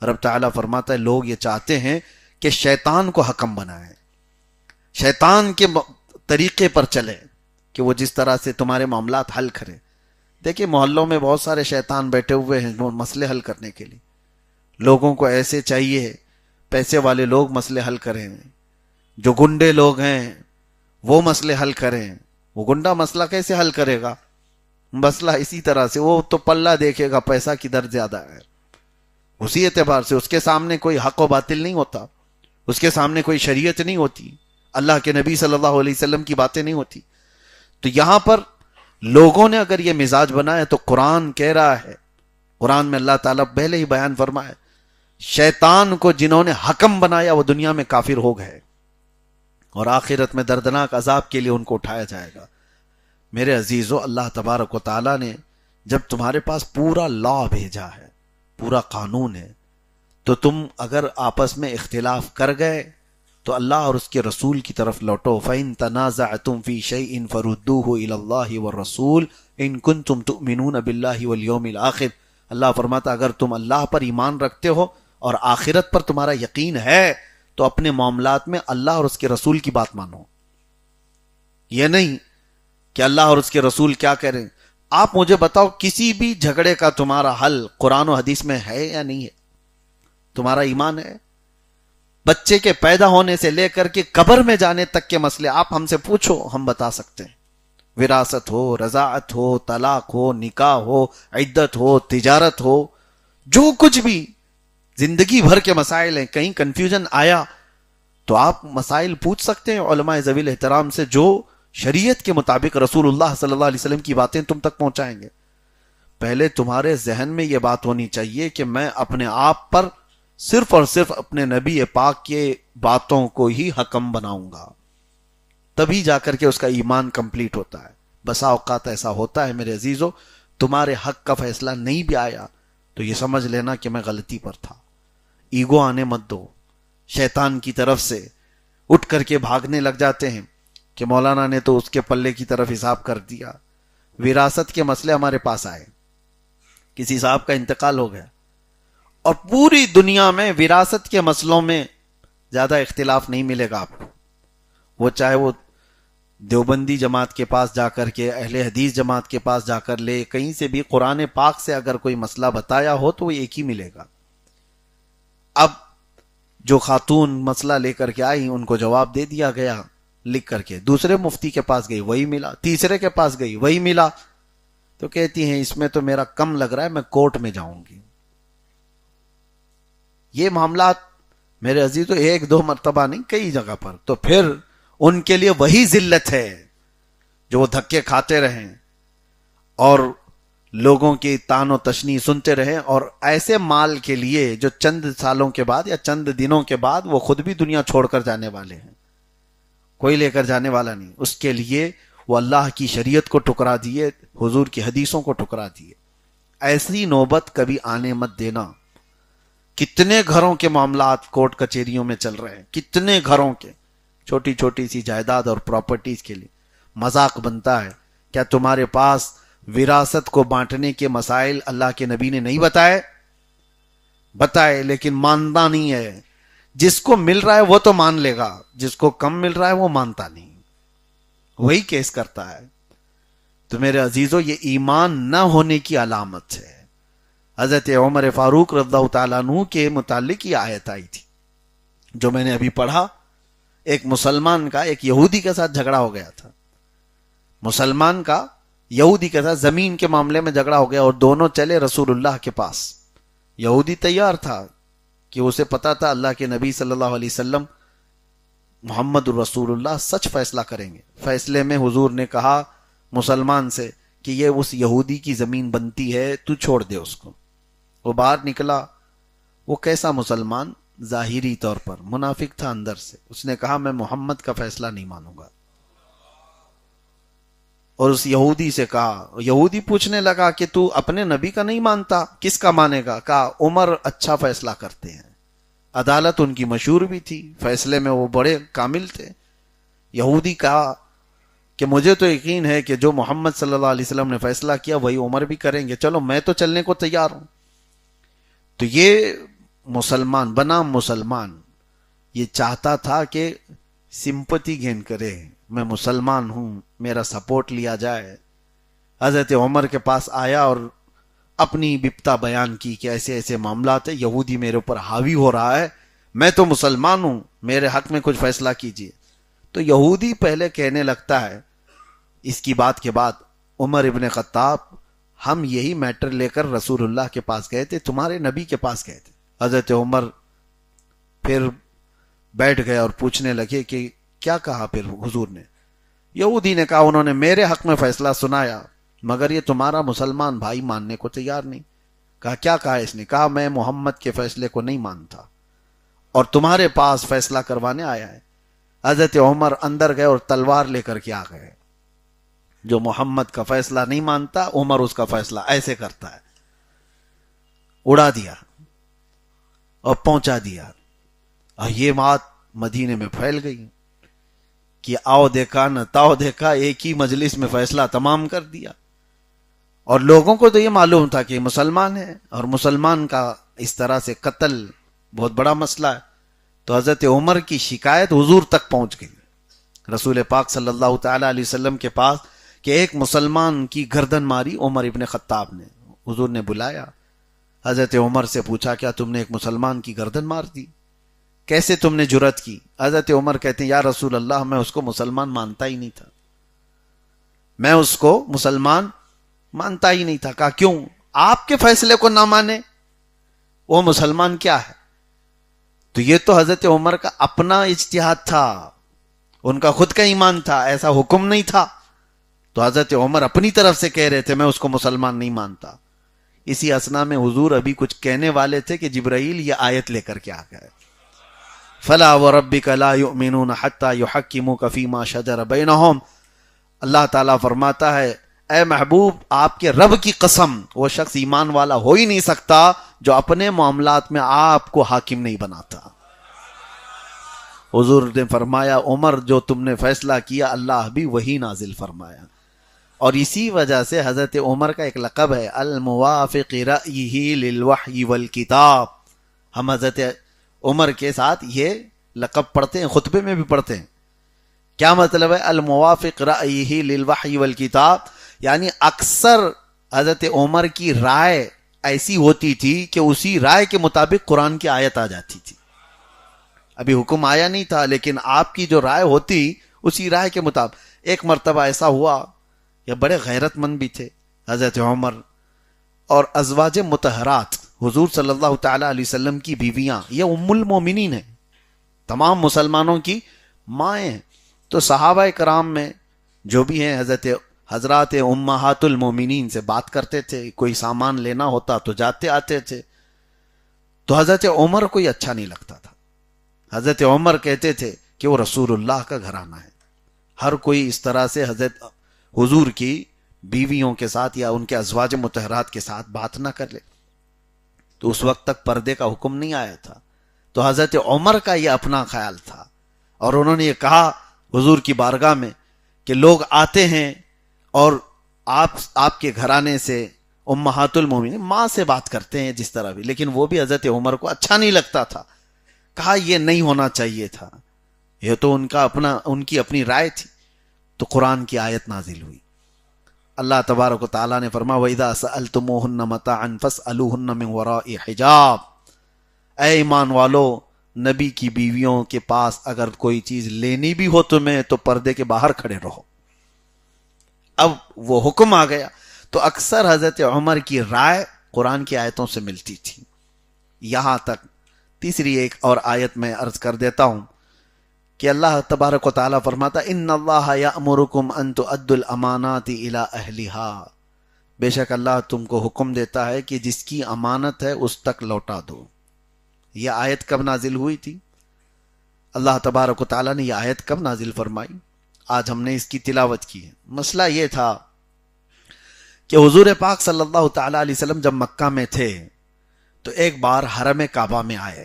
رب تعالیٰ فرماتا ہے لوگ یہ چاہتے ہیں کہ شیطان کو حکم بنائیں، شیطان کے طریقے پر چلے کہ وہ جس طرح سے تمہارے معاملات حل کرے۔ دیکھیں محلوں میں بہت سارے شیطان بیٹھے ہوئے ہیں وہ مسئلے حل کرنے کے لیے، لوگوں کو ایسے چاہیے پیسے والے لوگ مسئلے حل کریں، جو گنڈے لوگ ہیں وہ مسئلے حل کریں۔ وہ گنڈا مسئلہ کیسے حل کرے گا؟ مسئلہ اسی طرح سے، وہ تو پلہ دیکھے گا پیسہ کدھر زیادہ ہے، اسی اعتبار سے اس کے سامنے کوئی حق و باطل نہیں ہوتا، اس کے سامنے کوئی شریعت نہیں ہوتی، اللہ کے نبی صلی اللہ علیہ وسلم کی باتیں نہیں ہوتی۔ تو یہاں پر لوگوں نے اگر یہ مزاج بنایا تو قرآن کہہ رہا ہے، قرآن میں اللہ تعالیٰ پہلے ہی بیان فرمائے شیطان کو جنہوں نے حکم بنایا وہ دنیا میں کافر ہو گئے اور آخرت میں دردناک عذاب کے لیے ان کو اٹھایا جائے گا۔ میرے عزیزو، اللہ تبارک و تعالیٰ نے جب تمہارے پاس پورا لا بھیجا ہے، پورا قانون ہے، تو تم اگر آپس میں اختلاف کر گئے تو اللہ اور اس کے رسول کی طرف لوٹو۔ فَإِن تَنَازَعْتُمْ فِي شَيْءٍ فَرُدُّوهُ إِلَى اللَّهِ وَالرَّسُولِ إِن كُنتُمْ تُؤْمِنُونَ بِاللَّهِ وَالْيَوْمِ الْآخِرِ۔ اللہ فرماتا اگر تم اللہ پر ایمان رکھتے ہو اور آخرت پر تمہارا یقین ہے تو اپنے معاملات میں اللہ اور اس کے رسول کی بات مانو۔ یہ نہیں کہ اللہ اور اس کے رسول کیا کہہ رہے ہیں۔ آپ مجھے بتاؤ کسی بھی جھگڑے کا تمہارا حل قرآن و حدیث میں ہے یا نہیں ہے؟ تمہارا ایمان ہے؟ بچے کے پیدا ہونے سے لے کر کے قبر میں جانے تک کے مسئلے آپ ہم سے پوچھو، ہم بتا سکتے ہیں۔ وراثت ہو، رضاعت ہو، طلاق ہو، نکاح ہو، عدت ہو، تجارت ہو، جو کچھ بھی زندگی بھر کے مسائل ہیں، کہیں کنفیوژن آیا تو آپ مسائل پوچھ سکتے ہیں علماء ذوی الاحترام سے، جو شریعت کے مطابق رسول اللہ صلی اللہ علیہ وسلم کی باتیں تم تک پہنچائیں گے۔ پہلے تمہارے ذہن میں یہ بات ہونی چاہیے کہ میں اپنے آپ پر صرف اور صرف اپنے نبی پاک کے باتوں کو ہی حکم بناؤں گا، تبھی جا کر کے اس کا ایمان کمپلیٹ ہوتا ہے۔ بسا اوقات ایسا ہوتا ہے میرے عزیزو، تمہارے حق کا فیصلہ نہیں بھی آیا تو یہ سمجھ لینا کہ میں غلطی پر تھا۔ ایگو آنے مت دو، شیطان کی طرف سے اٹھ کر کے بھاگنے لگ جاتے ہیں کہ مولانا نے تو اس کے پلے کی طرف حساب کر دیا۔ وراثت کے مسئلے ہمارے پاس آئے، کسی صاحب کا انتقال ہو گیا، اور پوری دنیا میں وراثت کے مسئلوں میں زیادہ اختلاف نہیں ملے گا آپ کو، وہ چاہے وہ دیوبندی جماعت کے پاس جا کر کے، اہل حدیث جماعت کے پاس جا کر لے، کہیں سے بھی قرآن پاک سے اگر کوئی مسئلہ بتایا ہو تو وہ ایک ہی ملے گا۔ اب جو خاتون مسئلہ لے کر کے آئی ان کو جواب دے دیا گیا لکھ کر کے، دوسرے مفتی کے پاس گئی وہی ملا، تیسرے کے پاس گئی وہی ملا، تو کہتی ہیں اس میں تو میرا کم لگ رہا ہے، میں کورٹ میں جاؤں گی۔ یہ معاملات میرے عزیزو ایک دو مرتبہ نہیں، کئی جگہ پر، تو پھر ان کے لیے وہی ذلت ہے جو وہ دھکے کھاتے رہیں اور لوگوں کی تان و تشنی سنتے رہیں، اور ایسے مال کے لیے جو چند سالوں کے بعد یا چند دنوں کے بعد وہ خود بھی دنیا چھوڑ کر جانے والے ہیں، کوئی لے کر جانے والا نہیں، اس کے لیے وہ اللہ کی شریعت کو ٹکرا دیے، حضور کی حدیثوں کو ٹکرا دیے۔ ایسی نوبت کبھی آنے مت دینا۔ کتنے گھروں کے معاملات کورٹ کچہریوں میں چل رہے ہیں، کتنے گھروں کے، چھوٹی چھوٹی سی جائیداد اور پراپرٹیز کے لیے مذاق بنتا ہے۔ کیا تمہارے پاس وراثت کو بانٹنے کے مسائل اللہ کے نبی نے نہیں بتائے، لیکن مانتا نہیں ہے۔ جس کو مل رہا ہے وہ تو مان لے گا، جس کو کم مل رہا ہے وہ مانتا نہیں، وہی کیس کرتا ہے۔ تو میرے عزیزو یہ ایمان نہ ہونے کی علامت ہے۔ حضرت عمر فاروق رضی اللہ تعالیٰ عنہ کے متعلق یہ آیت آئی تھی جو میں نے ابھی پڑھا۔ ایک مسلمان کا ایک یہودی کے ساتھ جھگڑا ہو گیا تھا، مسلمان کا یہودی کے ساتھ زمین کے معاملے میں جھگڑا ہو گیا اور دونوں چلے رسول اللہ کے پاس. یہودی تیار تھا کہ اسے پتا تھا اللہ کے نبی صلی اللہ علیہ وسلم محمد الرسول اللہ سچ فیصلہ کریں گے. فیصلے میں حضور نے کہا مسلمان سے کہ یہ اس یہودی کی زمین بنتی ہے، تو چھوڑ دے اس کو. وہ باہر نکلا. وہ کیسا مسلمان؟ ظاہری طور پر منافق تھا اندر سے. اس نے کہا میں محمد کا فیصلہ نہیں مانوں گا. اور اس یہودی سے کہا، یہودی پوچھنے لگا کہ تو اپنے نبی کا نہیں مانتا، کس کا مانے گا؟ کہا عمر اچھا فیصلہ کرتے ہیں. عدالت ان کی مشہور بھی تھی، فیصلے میں وہ بڑے کامل تھے. یہودی کہا کہ مجھے تو یقین ہے کہ جو محمد صلی اللہ علیہ وسلم نے فیصلہ کیا وہی عمر بھی کریں گے، چلو میں تو چلنے کو تیار ہوں. تو یہ مسلمان بنا مسلمان، یہ چاہتا تھا کہ سمپتی گین کرے، میں مسلمان ہوں، میرا سپورٹ لیا جائے. حضرت عمر کے پاس آیا اور اپنی بپتا بیان کی کہ ایسے ایسے معاملات ہیں، یہودی میرے اوپر حاوی ہو رہا ہے، میں تو مسلمان ہوں، میرے حق میں کچھ فیصلہ کیجیے. تو یہودی پہلے کہنے لگتا ہے اس کی بات کے بعد، عمر ابن خطاب ہم یہی میٹر لے کر رسول اللہ کے پاس گئے تھے، تمہارے نبی کے پاس گئے تھے. حضرت عمر پھر بیٹھ گئے اور پوچھنے لگے کہ کیا کہا پھر حضور نے؟ یہودی نے کہا انہوں نے میرے حق میں فیصلہ سنایا مگر یہ تمہارا مسلمان بھائی ماننے کو تیار نہیں. کہا کیا کہا اس نے؟ کہا میں محمد کے فیصلے کو نہیں مانتا اور تمہارے پاس فیصلہ کروانے آیا ہے. حضرت عمر اندر گئے اور تلوار لے کر کے آ گئے. جو محمد کا فیصلہ نہیں مانتا عمر اس کا فیصلہ ایسے کرتا ہے. اڑا دیا اور پہنچا دیا. اور یہ بات مدینے میں پھیل گئی کہ آؤ دیکھا نہ تاؤ دیکھا، ایک ہی مجلس میں فیصلہ تمام کر دیا. اور لوگوں کو تو یہ معلوم تھا کہ مسلمان ہے اور مسلمان کا اس طرح سے قتل بہت بڑا مسئلہ ہے. تو حضرت عمر کی شکایت حضور تک پہنچ گئی، رسول پاک صلی اللہ تعالی علیہ وسلم کے پاس، کہ ایک مسلمان کی گردن ماری عمر ابن خطاب نے. حضور نے بلایا، حضرت عمر سے پوچھا کیا تم نے ایک مسلمان کی گردن مار دی؟ کیسے تم نے جرأت کی؟ حضرت عمر کہتے ہیں یا رسول اللہ میں اس کو مسلمان مانتا ہی نہیں تھا، میں اس کو مسلمان مانتا ہی نہیں تھا. کہا کیوں؟ آپ کے فیصلے کو نہ مانے وہ مسلمان کیا ہے؟ تو یہ تو حضرت عمر کا اپنا اجتہاد تھا، ان کا خود کا ایمان تھا، ایسا حکم نہیں تھا. تو حضرت عمر اپنی طرف سے کہہ رہے تھے میں اس کو مسلمان نہیں مانتا. اسی اسنا میں حضور ابھی کچھ کہنے والے تھے کہ جبرائیل یہ آیت لے کر کے آ گئے، فلا وربک لا یؤمنون حتی یحکموک فیما شجر بینہم. اللہ تعالیٰ فرماتا ہے اے محبوب آپ کے رب کی قسم وہ شخص ایمان والا ہو ہی نہیں سکتا جو اپنے معاملات میں آپ کو حاکم نہیں بناتا. حضور نے فرمایا عمر جو تم نے فیصلہ کیا اللہ بھی وہی نازل فرمایا. اور اسی وجہ سے حضرت عمر کا ایک لقب ہے الموافق رأیہ للوحی والکتاب. ہم حضرت عمر کے ساتھ یہ لقب پڑھتے ہیں، خطبے میں بھی پڑھتے ہیں. کیا مطلب ہے الموافق رأیہ للوحی والکتاب؟ یعنی اکثر حضرت عمر کی رائے ایسی ہوتی تھی کہ اسی رائے کے مطابق قرآن کی آیت آ جاتی تھی. ابھی حکم آیا نہیں تھا لیکن آپ کی جو رائے ہوتی اسی رائے کے مطابق. ایک مرتبہ ایسا ہوا، یہ بڑے غیرت مند بھی تھے حضرت عمر، اور ازواج مطہرات حضور صلی اللہ تعالی علیہ وسلم کی بیویاں یہ ام المومنین ہیں، تمام مسلمانوں کی مائیں ہیں. تو صحابہ کرام میں جو بھی ہیں حضرات امہات المومنین سے بات کرتے تھے، کوئی سامان لینا ہوتا تو جاتے آتے تھے. تو حضرت عمر کو یہ اچھا نہیں لگتا تھا. حضرت عمر کہتے تھے کہ وہ رسول اللہ کا گھرانہ ہے، ہر کوئی اس طرح سے حضرت حضور کی بیویوں کے ساتھ یا ان کے ازواج مطہرات کے ساتھ بات نہ کر لے. تو اس وقت تک پردے کا حکم نہیں آیا تھا. تو حضرت عمر کا یہ اپنا خیال تھا اور انہوں نے یہ کہا حضور کی بارگاہ میں کہ لوگ آتے ہیں اور آپ کے گھرانے سے امہات المومنین ماں سے بات کرتے ہیں جس طرح بھی، لیکن وہ بھی حضرت عمر کو اچھا نہیں لگتا تھا. کہا یہ نہیں ہونا چاہیے تھا، یہ تو ان کی اپنی رائے تھی. تو قرآن کی آیت نازل ہوئی. اللہ تبارک و تعالیٰ نے فرمایا وَإِذَا سَأَلْتُمُوهُنَّ مَتَاعًا فَاسْأَلُوهُنَّ مِنْ وَرَاءِ حِجَابٍ. اے ایمان والو نبی کی بیویوں کے پاس اگر کوئی چیز لینی بھی ہو تمہیں تو پردے کے باہر کھڑے رہو. اب وہ حکم آ گیا. تو اکثر حضرت عمر کی رائے قرآن کی آیتوں سے ملتی تھی. یہاں تک تیسری ایک اور آیت میں عرض کر دیتا ہوں کہ اللہ تبارک و تعالیٰ فرماتا ان اللہ یأمرکم ان تؤدوا الامانات الی اہلہا، بے شک اللہ تم کو حکم دیتا ہے کہ جس کی امانت ہے اس تک لوٹا دو. یہ آیت کب نازل ہوئی تھی؟ اللہ تبارک و تعالیٰ نے یہ آیت کب نازل فرمائی؟ آج ہم نے اس کی تلاوت کی ہے. مسئلہ یہ تھا کہ حضور پاک صلی اللہ تعالیٰ علیہ وسلم جب مکہ میں تھے تو ایک بار حرم کعبہ میں آئے،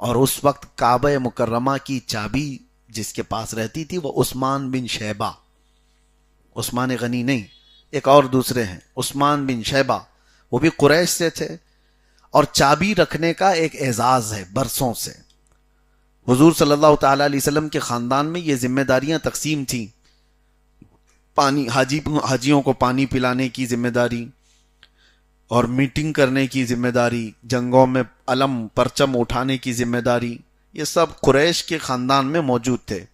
اور اس وقت کعبہ مکرمہ کی چابی جس کے پاس رہتی تھی وہ عثمان بن شیبہ، عثمان غنی نہیں، ایک اور دوسرے ہیں عثمان بن شیبہ، وہ بھی قریش سے تھے، اور چابی رکھنے کا ایک اعزاز ہے برسوں سے. حضور صلی اللہ تعالیٰ علیہ وسلم کے خاندان میں یہ ذمہ داریاں تقسیم تھیں. حاجیوں کو پانی پلانے کی ذمہ داری، اور میٹنگ کرنے کی ذمہ داری، جنگوں میں علم پرچم اٹھانے کی ذمہ داری، یہ سب قریش کے خاندان میں موجود تھے.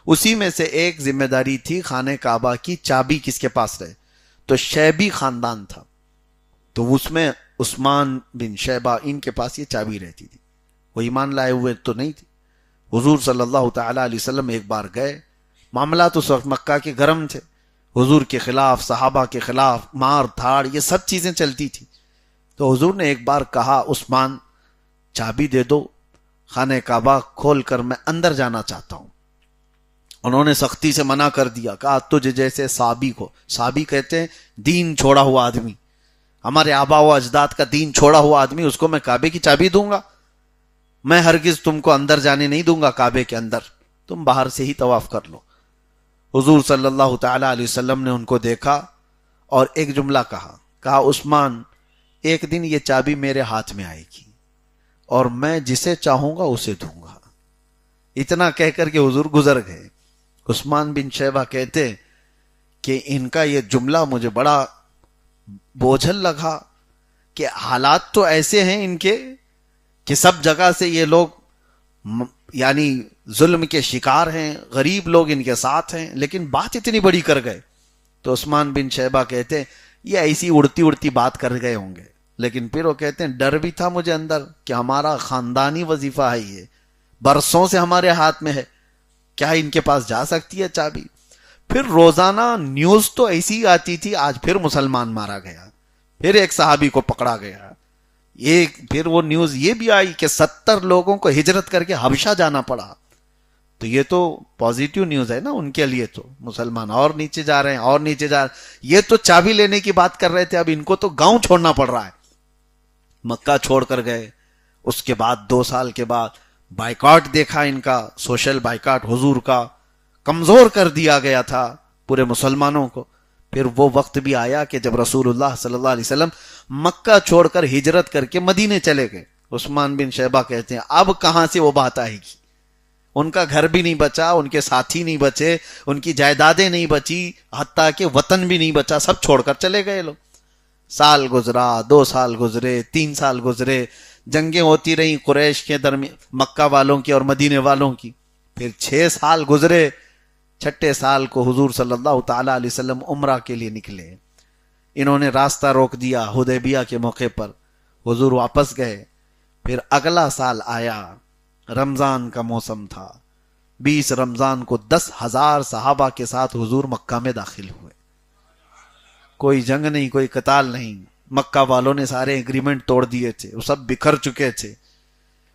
اسی میں سے ایک ذمہ داری تھی خانہ کعبہ کی چابی کس کے پاس رہے، تو شیبی خاندان تھا، تو اس میں عثمان بن شیبہ ان کے پاس یہ چابی رہتی تھی. وہ ایمان لائے ہوئے تو نہیں تھے. حضور صلی اللہ تعالیٰ علیہ وسلم ایک بار گئے، معاملات اس وقت مکہ کے گرم تھے، حضور کے خلاف، صحابہ کے خلاف مار دھاڑ یہ سب چیزیں چلتی تھی. تو حضور نے ایک بار کہا عثمان چابی دے دو، خانہ کعبہ کھول کر میں اندر جانا چاہتا ہوں. انہوں نے سختی سے منع کر دیا، کہا تجھ جیسے صابی کو، صابی کہتے ہیں دین چھوڑا ہوا آدمی، ہمارے آبا و اجداد کا دین چھوڑا ہوا آدمی، اس کو میں کعبے کی چابی دوں گا؟ میں ہرگز تم کو اندر جانے نہیں دوں گا کعبے کے اندر، تم باہر سے ہی طواف کر لو. حضور صلی اللہ تعالیٰ علیہ وسلم نے ان کو دیکھا اور ایک جملہ کہا عثمان ایک دن یہ چابی میرے ہاتھ میں آئے گی اور میں جسے چاہوں گا اسے دوں گا. اتنا کہہ کر کے حضور گزر گئے. عثمان بن شیبہ کہتے کہ ان کا یہ جملہ مجھے بڑا بوجھل لگا کہ حالات تو ایسے ہیں ان کے کہ سب جگہ سے یہ لوگ یعنی ظلم کے شکار ہیں، غریب لوگ ان کے ساتھ ہیں، لیکن بات اتنی بڑی کر گئے. تو عثمان بن شیبہ کہتے ہیں یہ ایسی اڑتی بات کر گئے ہوں گے، لیکن پھر وہ کہتے ہیں ڈر بھی تھا مجھے اندر کہ ہمارا خاندانی وظیفہ ہے، یہ برسوں سے ہمارے ہاتھ میں ہے، کیا ان کے پاس جا سکتی ہے چابی؟ پھر روزانہ نیوز تو ایسی آتی تھی، آج پھر مسلمان مارا گیا، پھر ایک صحابی کو پکڑا گیا، پھر وہ نیوز یہ بھی آئی کہ 70 لوگوں کو ہجرت کر کے حبشہ جانا پڑا. تو یہ تو پازیٹیو نیوز ہے نا ان کے لیے، تو مسلمان اور نیچے جا رہے ہیں اور نیچے جا رہے ہیں. یہ تو چابی لینے کی بات کر رہے تھے، اب ان کو تو گاؤں چھوڑنا پڑ رہا ہے. مکہ چھوڑ کر گئے. اس کے بعد 2 سال کے بعد بائیکاٹ دیکھا ان کا، سوشل بائیکاٹ حضور کا، کمزور کر دیا گیا تھا پورے مسلمانوں کو. پھر وہ وقت بھی آیا کہ جب رسول اللہ صلی اللہ علیہ وسلم مکہ چھوڑ کر ہجرت کر کے مدینے چلے گئے. عثمان بن شیبہ کہتے ہیں اب کہاں سے وہ بات آئے گی؟ ان کا گھر بھی نہیں بچا، ان کے ساتھی نہیں بچے، ان کی جائیدادیں نہیں بچی، حتیٰ کہ وطن بھی نہیں بچا، سب چھوڑ کر چلے گئے لوگ. سال گزرا، 2 سال گزرے، 3 سال گزرے، جنگیں ہوتی رہیں قریش کے درمیان، مکہ والوں کی اور مدینے والوں کی. پھر 6 سال گزرے. 6 سال کو حضور صلی اللہ تعالیٰ علیہ وسلم عمرہ کے لیے نکلے. انہوں نے راستہ روک دیا حدیبیہ کے موقع پر، حضور واپس گئے. پھر اگلا سال آیا، رمضان کا موسم تھا. 20 رمضان کو 10,000 صحابہ کے ساتھ حضور مکہ میں داخل ہوئے. کوئی جنگ نہیں، کوئی قتال نہیں. مکہ والوں نے سارے ایگریمنٹ توڑ دیے تھے، وہ سب بکھر چکے تھے،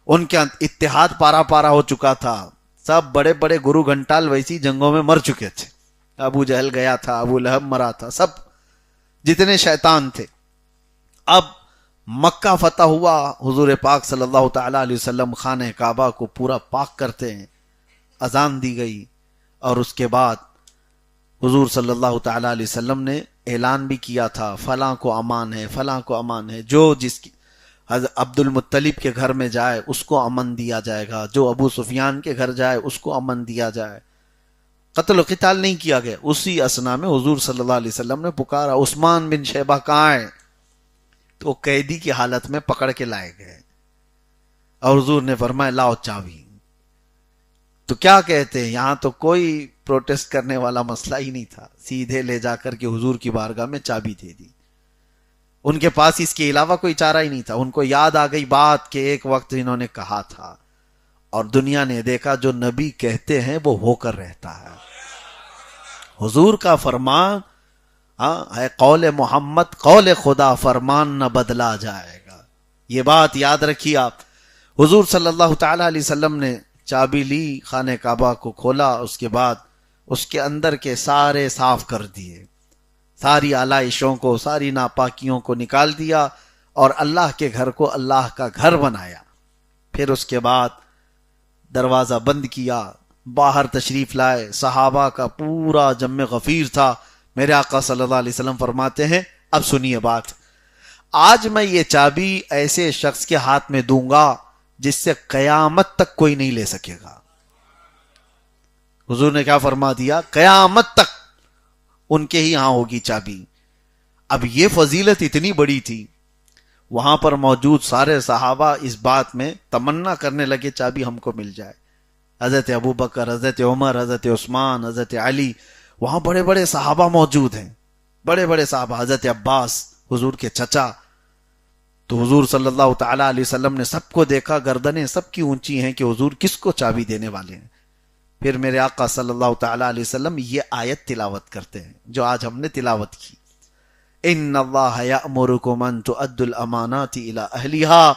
ان کے اتحاد پارا پارا ہو چکا تھا. سب بڑے بڑے گرو گھنٹال ویسی جنگوں میں مر چکے تھے. ابو جہل گیا تھا، ابو لہب مرا تھا، سب جتنے شیطان تھے. اب مکہ فتح ہوا، حضور پاک صلی اللہ تعالیٰ علیہ وسلم خانہ کعبہ کو پورا پاک کرتے ہیں. اذان دی گئی اور اس کے بعد حضور صلی اللہ تعالیٰ علیہ وسلم نے اعلان بھی کیا تھا فلاں کو امان ہے، فلاں کو امان ہے، جو جس کی عبد المطلب کے گھر میں جائے اس کو امن دیا جائے گا، جو ابو سفیان کے گھر جائے اس کو امن دیا جائے. قتل و قتال نہیں کیا گیا. اسی اسنا میں حضور صلی اللہ علیہ وسلم نے پکارا عثمان بن شیبہ کہاں ہے؟ تو قیدی کی حالت میں پکڑ کے لائے گئے اور حضور نے فرمایا لاؤ چابی. تو کیا کہتے ہیں، یہاں تو کوئی پروٹیسٹ کرنے والا مسئلہ ہی نہیں تھا، سیدھے لے جا کر کے حضور کی بارگاہ میں چابی دے دی. ان کے پاس اس کے علاوہ کوئی چارہ ہی نہیں تھا. ان کو یاد آ گئی بات کہ ایک وقت انہوں نے کہا تھا، اور دنیا نے دیکھا جو نبی کہتے ہیں وہ ہو کر رہتا ہے. حضور کا فرمان ہے قول محمد قول خدا، فرمان نہ بدلا جائے گا. یہ بات یاد رکھیے آپ. حضور صلی اللہ تعالی علیہ وسلم نے چابی لی، خانہ کعبہ کو کھولا، اس کے بعد اس کے اندر کے سارے صاف کر دیے، ساری آلائشوں کو، ساری ناپاکیوں کو نکال دیا، اور اللہ کے گھر کو اللہ کا گھر بنایا. پھر اس کے بعد دروازہ بند کیا، باہر تشریف لائے. صحابہ کا پورا جم غفیر تھا. میرے آقا صلی اللہ علیہ وسلم فرماتے ہیں، اب سنیے بات، آج میں یہ چابی ایسے شخص کے ہاتھ میں دوں گا جس سے قیامت تک کوئی نہیں لے سکے گا. حضور نے کیا فرما دیا؟ قیامت تک ان کے ہی ہاں ہوگی چابی. اب یہ فضیلت اتنی بڑی تھی، وہاں پر موجود سارے صحابہ اس بات میں تمنا کرنے لگے چابی ہم کو مل جائے. حضرت ابو بکر، حضرت عمر، حضرت عثمان، حضرت علی، وہاں بڑے بڑے صحابہ موجود ہیں، بڑے بڑے صحابہ، حضرت عباس حضور کے چچا. تو حضور صلی اللہ تعالی علیہ وسلم نے سب کو دیکھا، گردنیں سب کی اونچی ہیں کہ حضور کس کو چابی دینے والے ہیں. پھر میرے آقا صلی اللہ تعالی علیہ وسلم یہ آیت تلاوت کرتے ہیں جو آج ہم نے تلاوت کی، ان اللہ یأمرکم ان تؤدوا الامانات الی اہلھا،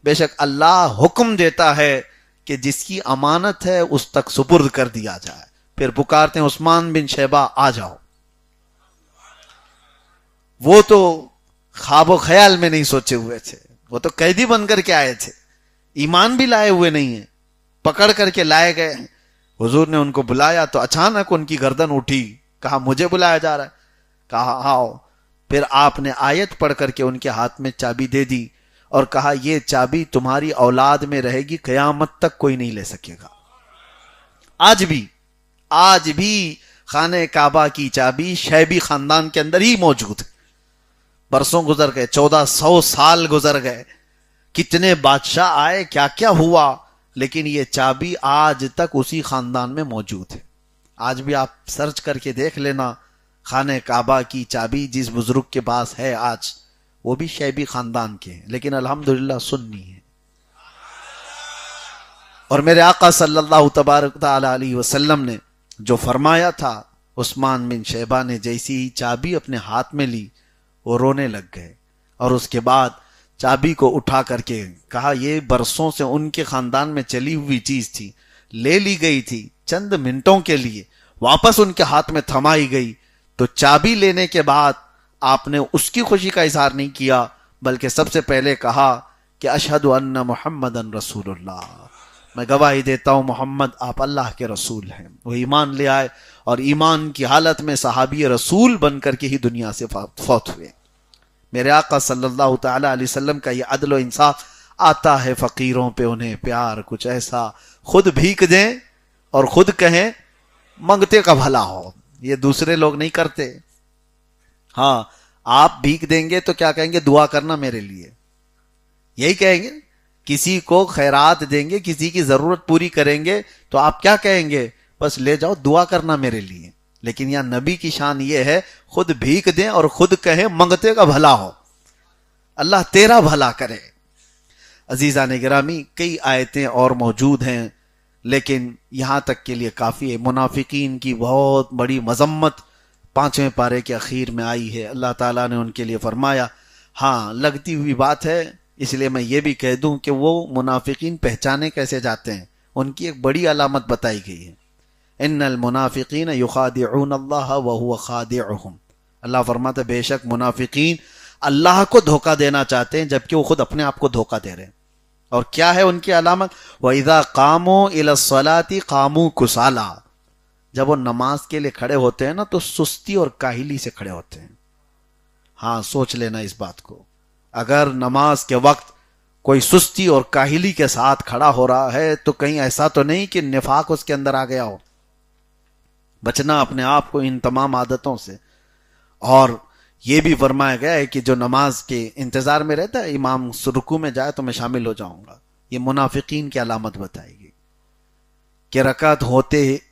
بے شک اللہ حکم دیتا ہے کہ جس کی امانت ہے اس تک سپرد کر دیا جائے. پھر پکارتے ہیں عثمان بن شیبہ آ جاؤ. وہ تو خواب و خیال میں نہیں سوچے ہوئے تھے، وہ تو قیدی بن کر کے آئے تھے، ایمان بھی لائے ہوئے نہیں ہیں، پکڑ کر کے لائے گئے. حضور نے ان کو بلایا تو اچانک ان کی گردن اٹھی، کہا مجھے بلایا جا رہا ہے؟ کہا آؤ. پھر آپ نے آیت پڑھ کر کے ان کے ہاتھ میں چابی دے دی اور کہا یہ چابی تمہاری اولاد میں رہے گی، قیامت تک کوئی نہیں لے سکے گا. آج بھی خانہ کعبہ کی چابی شیبی خاندان کے اندر ہی موجود ہے. برسوں گزر گئے، 1400 سال گزر گئے، کتنے بادشاہ آئے، کیا کیا ہوا، لیکن یہ چابی آج تک اسی خاندان میں موجود ہے. آج بھی آپ سرچ کر کے دیکھ لینا، خانہ کعبہ کی چابی جس بزرگ کے پاس ہے آج، وہ بھی شیبی خاندان کے ہیں، لیکن الحمدللہ سنی ہے. اور میرے آقا صلی اللہ تبارک تعالی علیہ وسلم نے جو فرمایا تھا، عثمان بن شیبہ نے جیسی ہی چابی اپنے ہاتھ میں لی وہ رونے لگ گئے، اور اس کے بعد چابی کو اٹھا کر کے کہا یہ برسوں سے ان کے خاندان میں چلی ہوئی چیز تھی، لے لی گئی تھی چند منٹوں کے لیے، واپس ان کے ہاتھ میں تھمائی گئی. تو چابی لینے کے بعد آپ نے اس کی خوشی کا اظہار نہیں کیا، بلکہ سب سے پہلے کہا کہ اشہد ان محمدن رسول اللہ، میں گواہی دیتا ہوں محمد آپ اللہ کے رسول ہیں. وہ ایمان لے آئے اور ایمان کی حالت میں صحابی رسول بن کر کے ہی دنیا سے فوت ہوئے. میرے آقا صلی اللہ تعالی علیہ وسلم کا یہ عدل و انصاف آتا ہے فقیروں پہ انہیں پیار کچھ ایسا، خود بھیک دیں اور خود کہیں منگتے کا بھلا ہو. یہ دوسرے لوگ نہیں کرتے. ہاں آپ بھیک دیں گے تو کیا کہیں گے؟ دعا کرنا میرے لیے، یہی کہیں گے. کسی کو خیرات دیں گے، کسی کی ضرورت پوری کریں گے تو آپ کیا کہیں گے؟ بس لے جاؤ، دعا کرنا میرے لیے. لیکن یہاں نبی کی شان یہ ہے خود بھیک دیں اور خود کہیں منگتے کا بھلا ہو، اللہ تیرا بھلا کرے. عزیزان گرامی، کئی آیتیں اور موجود ہیں لیکن یہاں تک کے لیے کافی ہے. منافقین کی بہت بڑی مذمت 5ویں پارے کے اخیر میں آئی ہے. اللہ تعالیٰ نے ان کے لیے فرمایا، ہاں لگتی ہوئی بات ہے، اس لیے میں یہ بھی کہہ دوں کہ وہ منافقین پہچانے کیسے جاتے ہیں. ان کی ایک بڑی علامت بتائی گئی ہے، ان المنافقین یخادعون اللہ وہو خادعہم. اللہ فرماتا ہے بے شک منافقین اللہ کو دھوکہ دینا چاہتے ہیں جبکہ وہ خود اپنے آپ کو دھوکہ دے رہے ہیں. اور کیا ہے ان کی علامت؟ وَإِذَا قَامُوا إِلَى الصَّلَاةِ قَامُوا كُسَالَىٰ. جب وہ نماز کے لیے کھڑے ہوتے ہیں نا تو سستی اور کاہلی سے کھڑے ہوتے ہیں. ہاں سوچ لینا اس بات کو، اگر نماز کے وقت کوئی سستی اور کاہلی کے ساتھ کھڑا ہو رہا ہے تو کہیں ایسا تو نہیں کہ نفاق اس کے اندر آ گیا ہو. بچنا اپنے آپ کو ان تمام عادتوں سے. اور یہ بھی فرمایا گیا ہے کہ جو نماز کے انتظار میں رہتا ہے، امام رکوع میں جائے تو میں شامل ہو جاؤں گا. یہ منافقین کی علامت بتائے گی کہ رکعت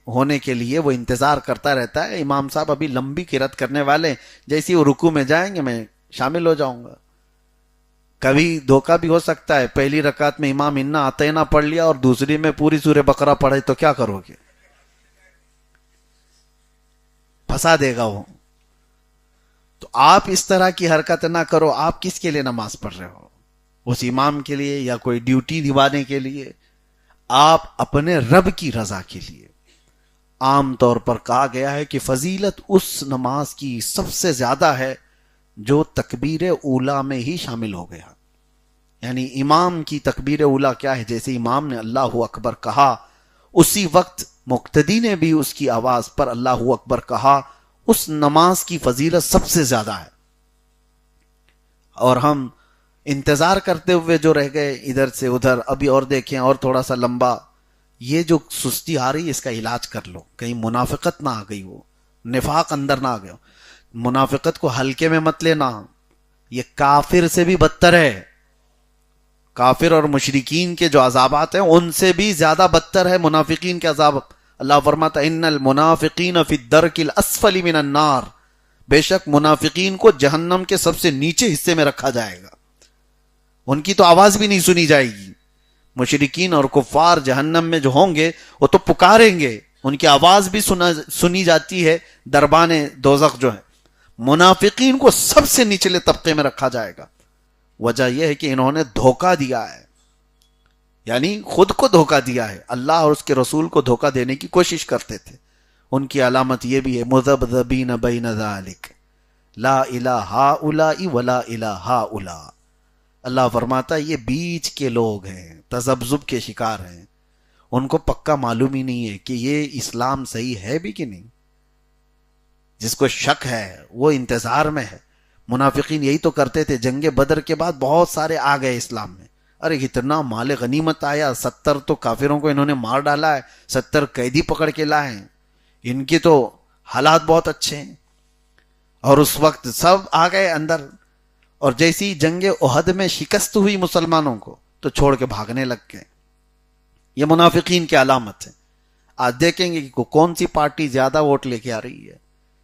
ہونے کے لیے وہ انتظار کرتا رہتا ہے، امام صاحب ابھی لمبی قرات کرنے والے ہیں، جیسے ہی وہ رکوع میں جائیں گے میں شامل ہو جاؤں گا۔ کبھی دھوکہ بھی ہو سکتا ہے، پہلی رکعت میں امام انا اعطینا پڑھ لیا اور دوسری میں پوری سورہ بقرہ پڑھے تو کیا کرو گے؟ پھنسا دے گا وہ۔ تو آپ اس طرح کی حرکت نہ کرو۔ آپ کس کے لیے نماز پڑھ رہے ہو؟ اس امام کے لیے یا کوئی ڈیوٹی نبھانے کے لیے؟ آپ اپنے رب کی رضا کے لیے۔ عام طور پر کہا گیا ہے کہ فضیلت اس نماز کی سب سے زیادہ ہے جو تکبیر اولا میں ہی شامل ہو گیا۔ یعنی امام کی تکبیر اولا کیا ہے؟ جیسے امام نے اللہ اکبر کہا، اسی وقت مقتدی نے بھی اس کی آواز پر اللہ اکبر کہا، اس نماز کی فضیلت سب سے زیادہ ہے۔ اور ہم انتظار کرتے ہوئے جو رہ گئے ادھر سے ادھر، ابھی اور دیکھیں اور تھوڑا سا لمبا، یہ جو سستی آ رہی ہے اس کا علاج کر لو، کہیں منافقت نہ آ گئی ہو، نفاق اندر نہ آ گیا۔ منافقت کو ہلکے میں مت لینا، یہ کافر سے بھی بدتر ہے۔ کافر اور مشرکین کے جو عذابات ہیں ان سے بھی زیادہ بدتر ہے منافقین کے عذاب۔ اللہ فرماتا ہے ان المنافقین فی الدرک الاسفل من النار، بے شک منافقین کو جہنم کے سب سے نیچے حصے میں رکھا جائے گا، ان کی تو آواز بھی نہیں سنی جائے گی۔ مشرکین اور کفار جہنم میں جو ہوں گے وہ تو پکاریں گے، ان کی آواز بھی سنی جاتی ہے، دربان دوزخ جو ہے۔ منافقین کو سب سے نچلے طبقے میں رکھا جائے گا۔ وجہ یہ ہے کہ انہوں نے دھوکہ دیا ہے، یعنی خود کو دھوکہ دیا ہے، اللہ اور اس کے رسول کو دھوکہ دینے کی کوشش کرتے تھے۔ ان کی علامت یہ بھی ہے مذبذبین بین ذالک لا الہ ہؤلاء ولا الہ ہؤلاء۔ اللہ فرماتا ہے یہ بیچ کے لوگ ہیں، تذبذب کے شکار ہیں، ان کو پکا معلوم ہی نہیں ہے کہ یہ اسلام صحیح ہے بھی کہ نہیں۔ جس کو شک ہے وہ انتظار میں ہے۔ منافقین یہی تو کرتے تھے، جنگ بدر کے بعد بہت سارے آ گئے اسلام میں، ارے اتنا مال غنیمت آیا، 70 تو کافروں کو انہوں نے مار ڈالا ہے، 70 قیدی پکڑ کے لائے ہیں، ان کے تو حالات بہت اچھے ہیں۔ اور اس وقت سب آ گئے اندر، اور جیسی جنگ احد میں شکست ہوئی مسلمانوں کو تو چھوڑ کے بھاگنے لگ گئے۔ یہ منافقین کی علامت ہے۔ آج دیکھیں گے کہ کون سی پارٹی زیادہ ووٹ لے کے آ رہی ہے،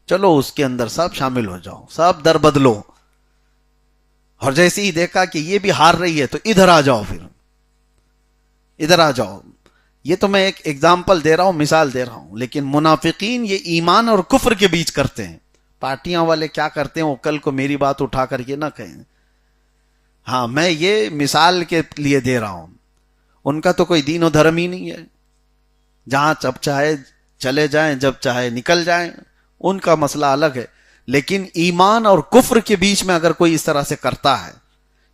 چلو اس کے اندر سب شامل ہو جاؤ، سب در بدلو، اور جیسے ہی دیکھا کہ یہ بھی ہار رہی ہے تو ادھر آ جاؤ، پھر ادھر آ جاؤ۔ یہ تو میں ایک ایگزامپل دے رہا ہوں، مثال دے رہا ہوں، لیکن منافقین یہ ایمان اور کفر کے بیچ کرتے ہیں۔ پارٹیاں والے کیا کرتے ہیں وہ کل کو میری بات اٹھا کر کے نہ کہیں، ہاں میں یہ مثال کے لیے دے رہا ہوں، ان کا تو کوئی دین و دھرم ہی نہیں ہے، جہاں جب چاہے چلے جائیں، جب چاہے نکل جائیں، ان کا مسئلہ الگ ہے۔ لیکن ایمان اور کفر کے بیچ میں اگر کوئی اس طرح سے کرتا ہے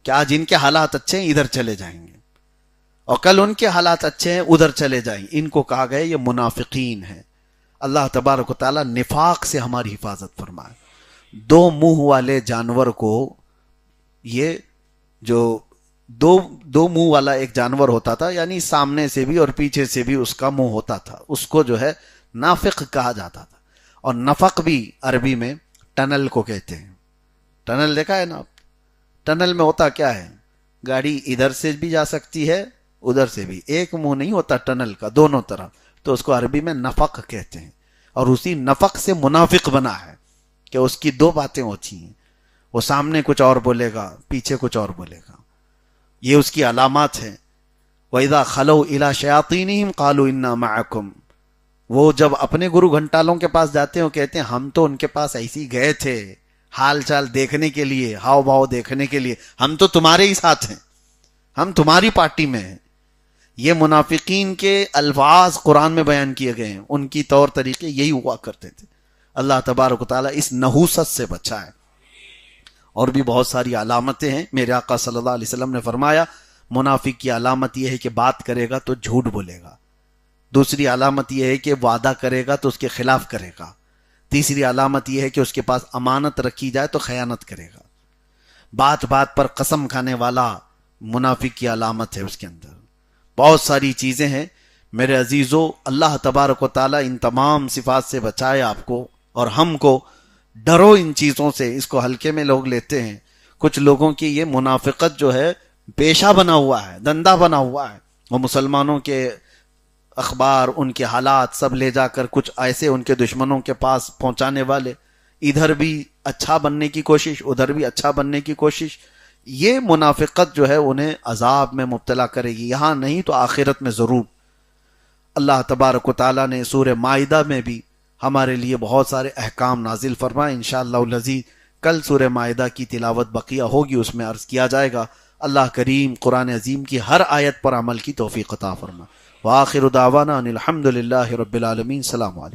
کہ آج ان کے حالات اچھے ہیں ادھر چلے جائیں گے، اور کل ان کے حالات اچھے ہیں ادھر چلے جائیں، ان کو کہا گیا یہ منافقین ہیں۔ اللہ تبارک و تعالی نفاق سے ہماری حفاظت فرمائے۔ دو منہ والے جانور کو، یہ جو دو منہ والا ایک جانور ہوتا تھا، یعنی سامنے سے بھی اور پیچھے سے بھی اس کا منہ ہوتا تھا، اس کو جو ہے نافق کہا جاتا تھا۔ اور نفق بھی عربی میں ٹنل کو کہتے ہیں۔ ٹنل دیکھا ہے نا آپ؟ ٹنل میں ہوتا کیا ہے؟ گاڑی ادھر سے بھی جا سکتی ہے ادھر سے بھی، ایک منہ نہیں ہوتا ٹنل کا، دونوں طرف، تو اس کو عربی میں نفق کہتے ہیں۔ اور اسی نفق سے منافق بنا ہے کہ اس کی دو باتیں ہوتی ہیں، وہ سامنے کچھ اور بولے گا، پیچھے کچھ اور بولے گا، یہ اس کی علامات ہیں۔ وَإِذَا خَلَوْا إِلَى شَيَاطِينِهِمْ قَالُوا إِنَّا مَعَكُمْ، وہ جب اپنے گرو گھنٹالوں کے پاس جاتے ہیں وہ کہتے ہیں ہم تو ان کے پاس ایسی گئے تھے حال چال دیکھنے کے لیے، ہاؤ بھاؤ دیکھنے کے لیے، ہم تو تمہارے ہی ساتھ ہیں، ہم تمہاری پارٹی میں ہیں۔ یہ منافقین کے الفاظ قرآن میں بیان کیے گئے ہیں، ان کی طور طریقے یہی ہوا کرتے تھے۔ اللہ تبارک و تعالیٰ اس نحوست سے بچائے۔ اور بھی بہت ساری علامتیں ہیں۔ میرے آقا صلی اللہ علیہ وسلم نے فرمایا منافق کی علامت یہ ہے کہ بات کرے گا تو جھوٹ بولے گا، دوسری علامت یہ ہے کہ وعدہ کرے گا تو اس کے خلاف کرے گا، تیسری علامت یہ ہے کہ اس کے پاس امانت رکھی جائے تو خیانت کرے گا، بات بات پر قسم کھانے والا منافق کی علامت ہے اس کے اندر۔ بہت ساری چیزیں ہیں میرے عزیزو، اللہ تبارک و تعالیٰ ان تمام صفات سے بچائے آپ کو اور ہم کو۔ ڈرو ان چیزوں سے، اس کو ہلکے میں لوگ لیتے ہیں۔ کچھ لوگوں کی یہ منافقت جو ہے پیشہ بنا ہوا ہے، دندہ بنا ہوا ہے، وہ مسلمانوں کے اخبار، ان کے حالات سب لے جا کر کچھ ایسے ان کے دشمنوں کے پاس پہنچانے والے، ادھر بھی اچھا بننے کی کوشش، ادھر بھی اچھا بننے کی کوشش، یہ منافقت جو ہے انہیں عذاب میں مبتلا کرے گی، یہاں نہیں تو آخرت میں ضرور۔ اللہ تبارک و تعالیٰ نے سورہ مائدہ میں بھی ہمارے لیے بہت سارے احکام نازل فرمائے، انشاءاللہ العزیز کل سورہ مائدہ کی تلاوت بقیہ ہوگی، اس میں عرض کیا جائے گا۔ اللہ کریم قرآن عظیم کی ہر آیت پر عمل کی توفیق عطا فرمائے۔ وآخر دعوانا ان الحمد للہ رب العالمین۔ السلام علیکم۔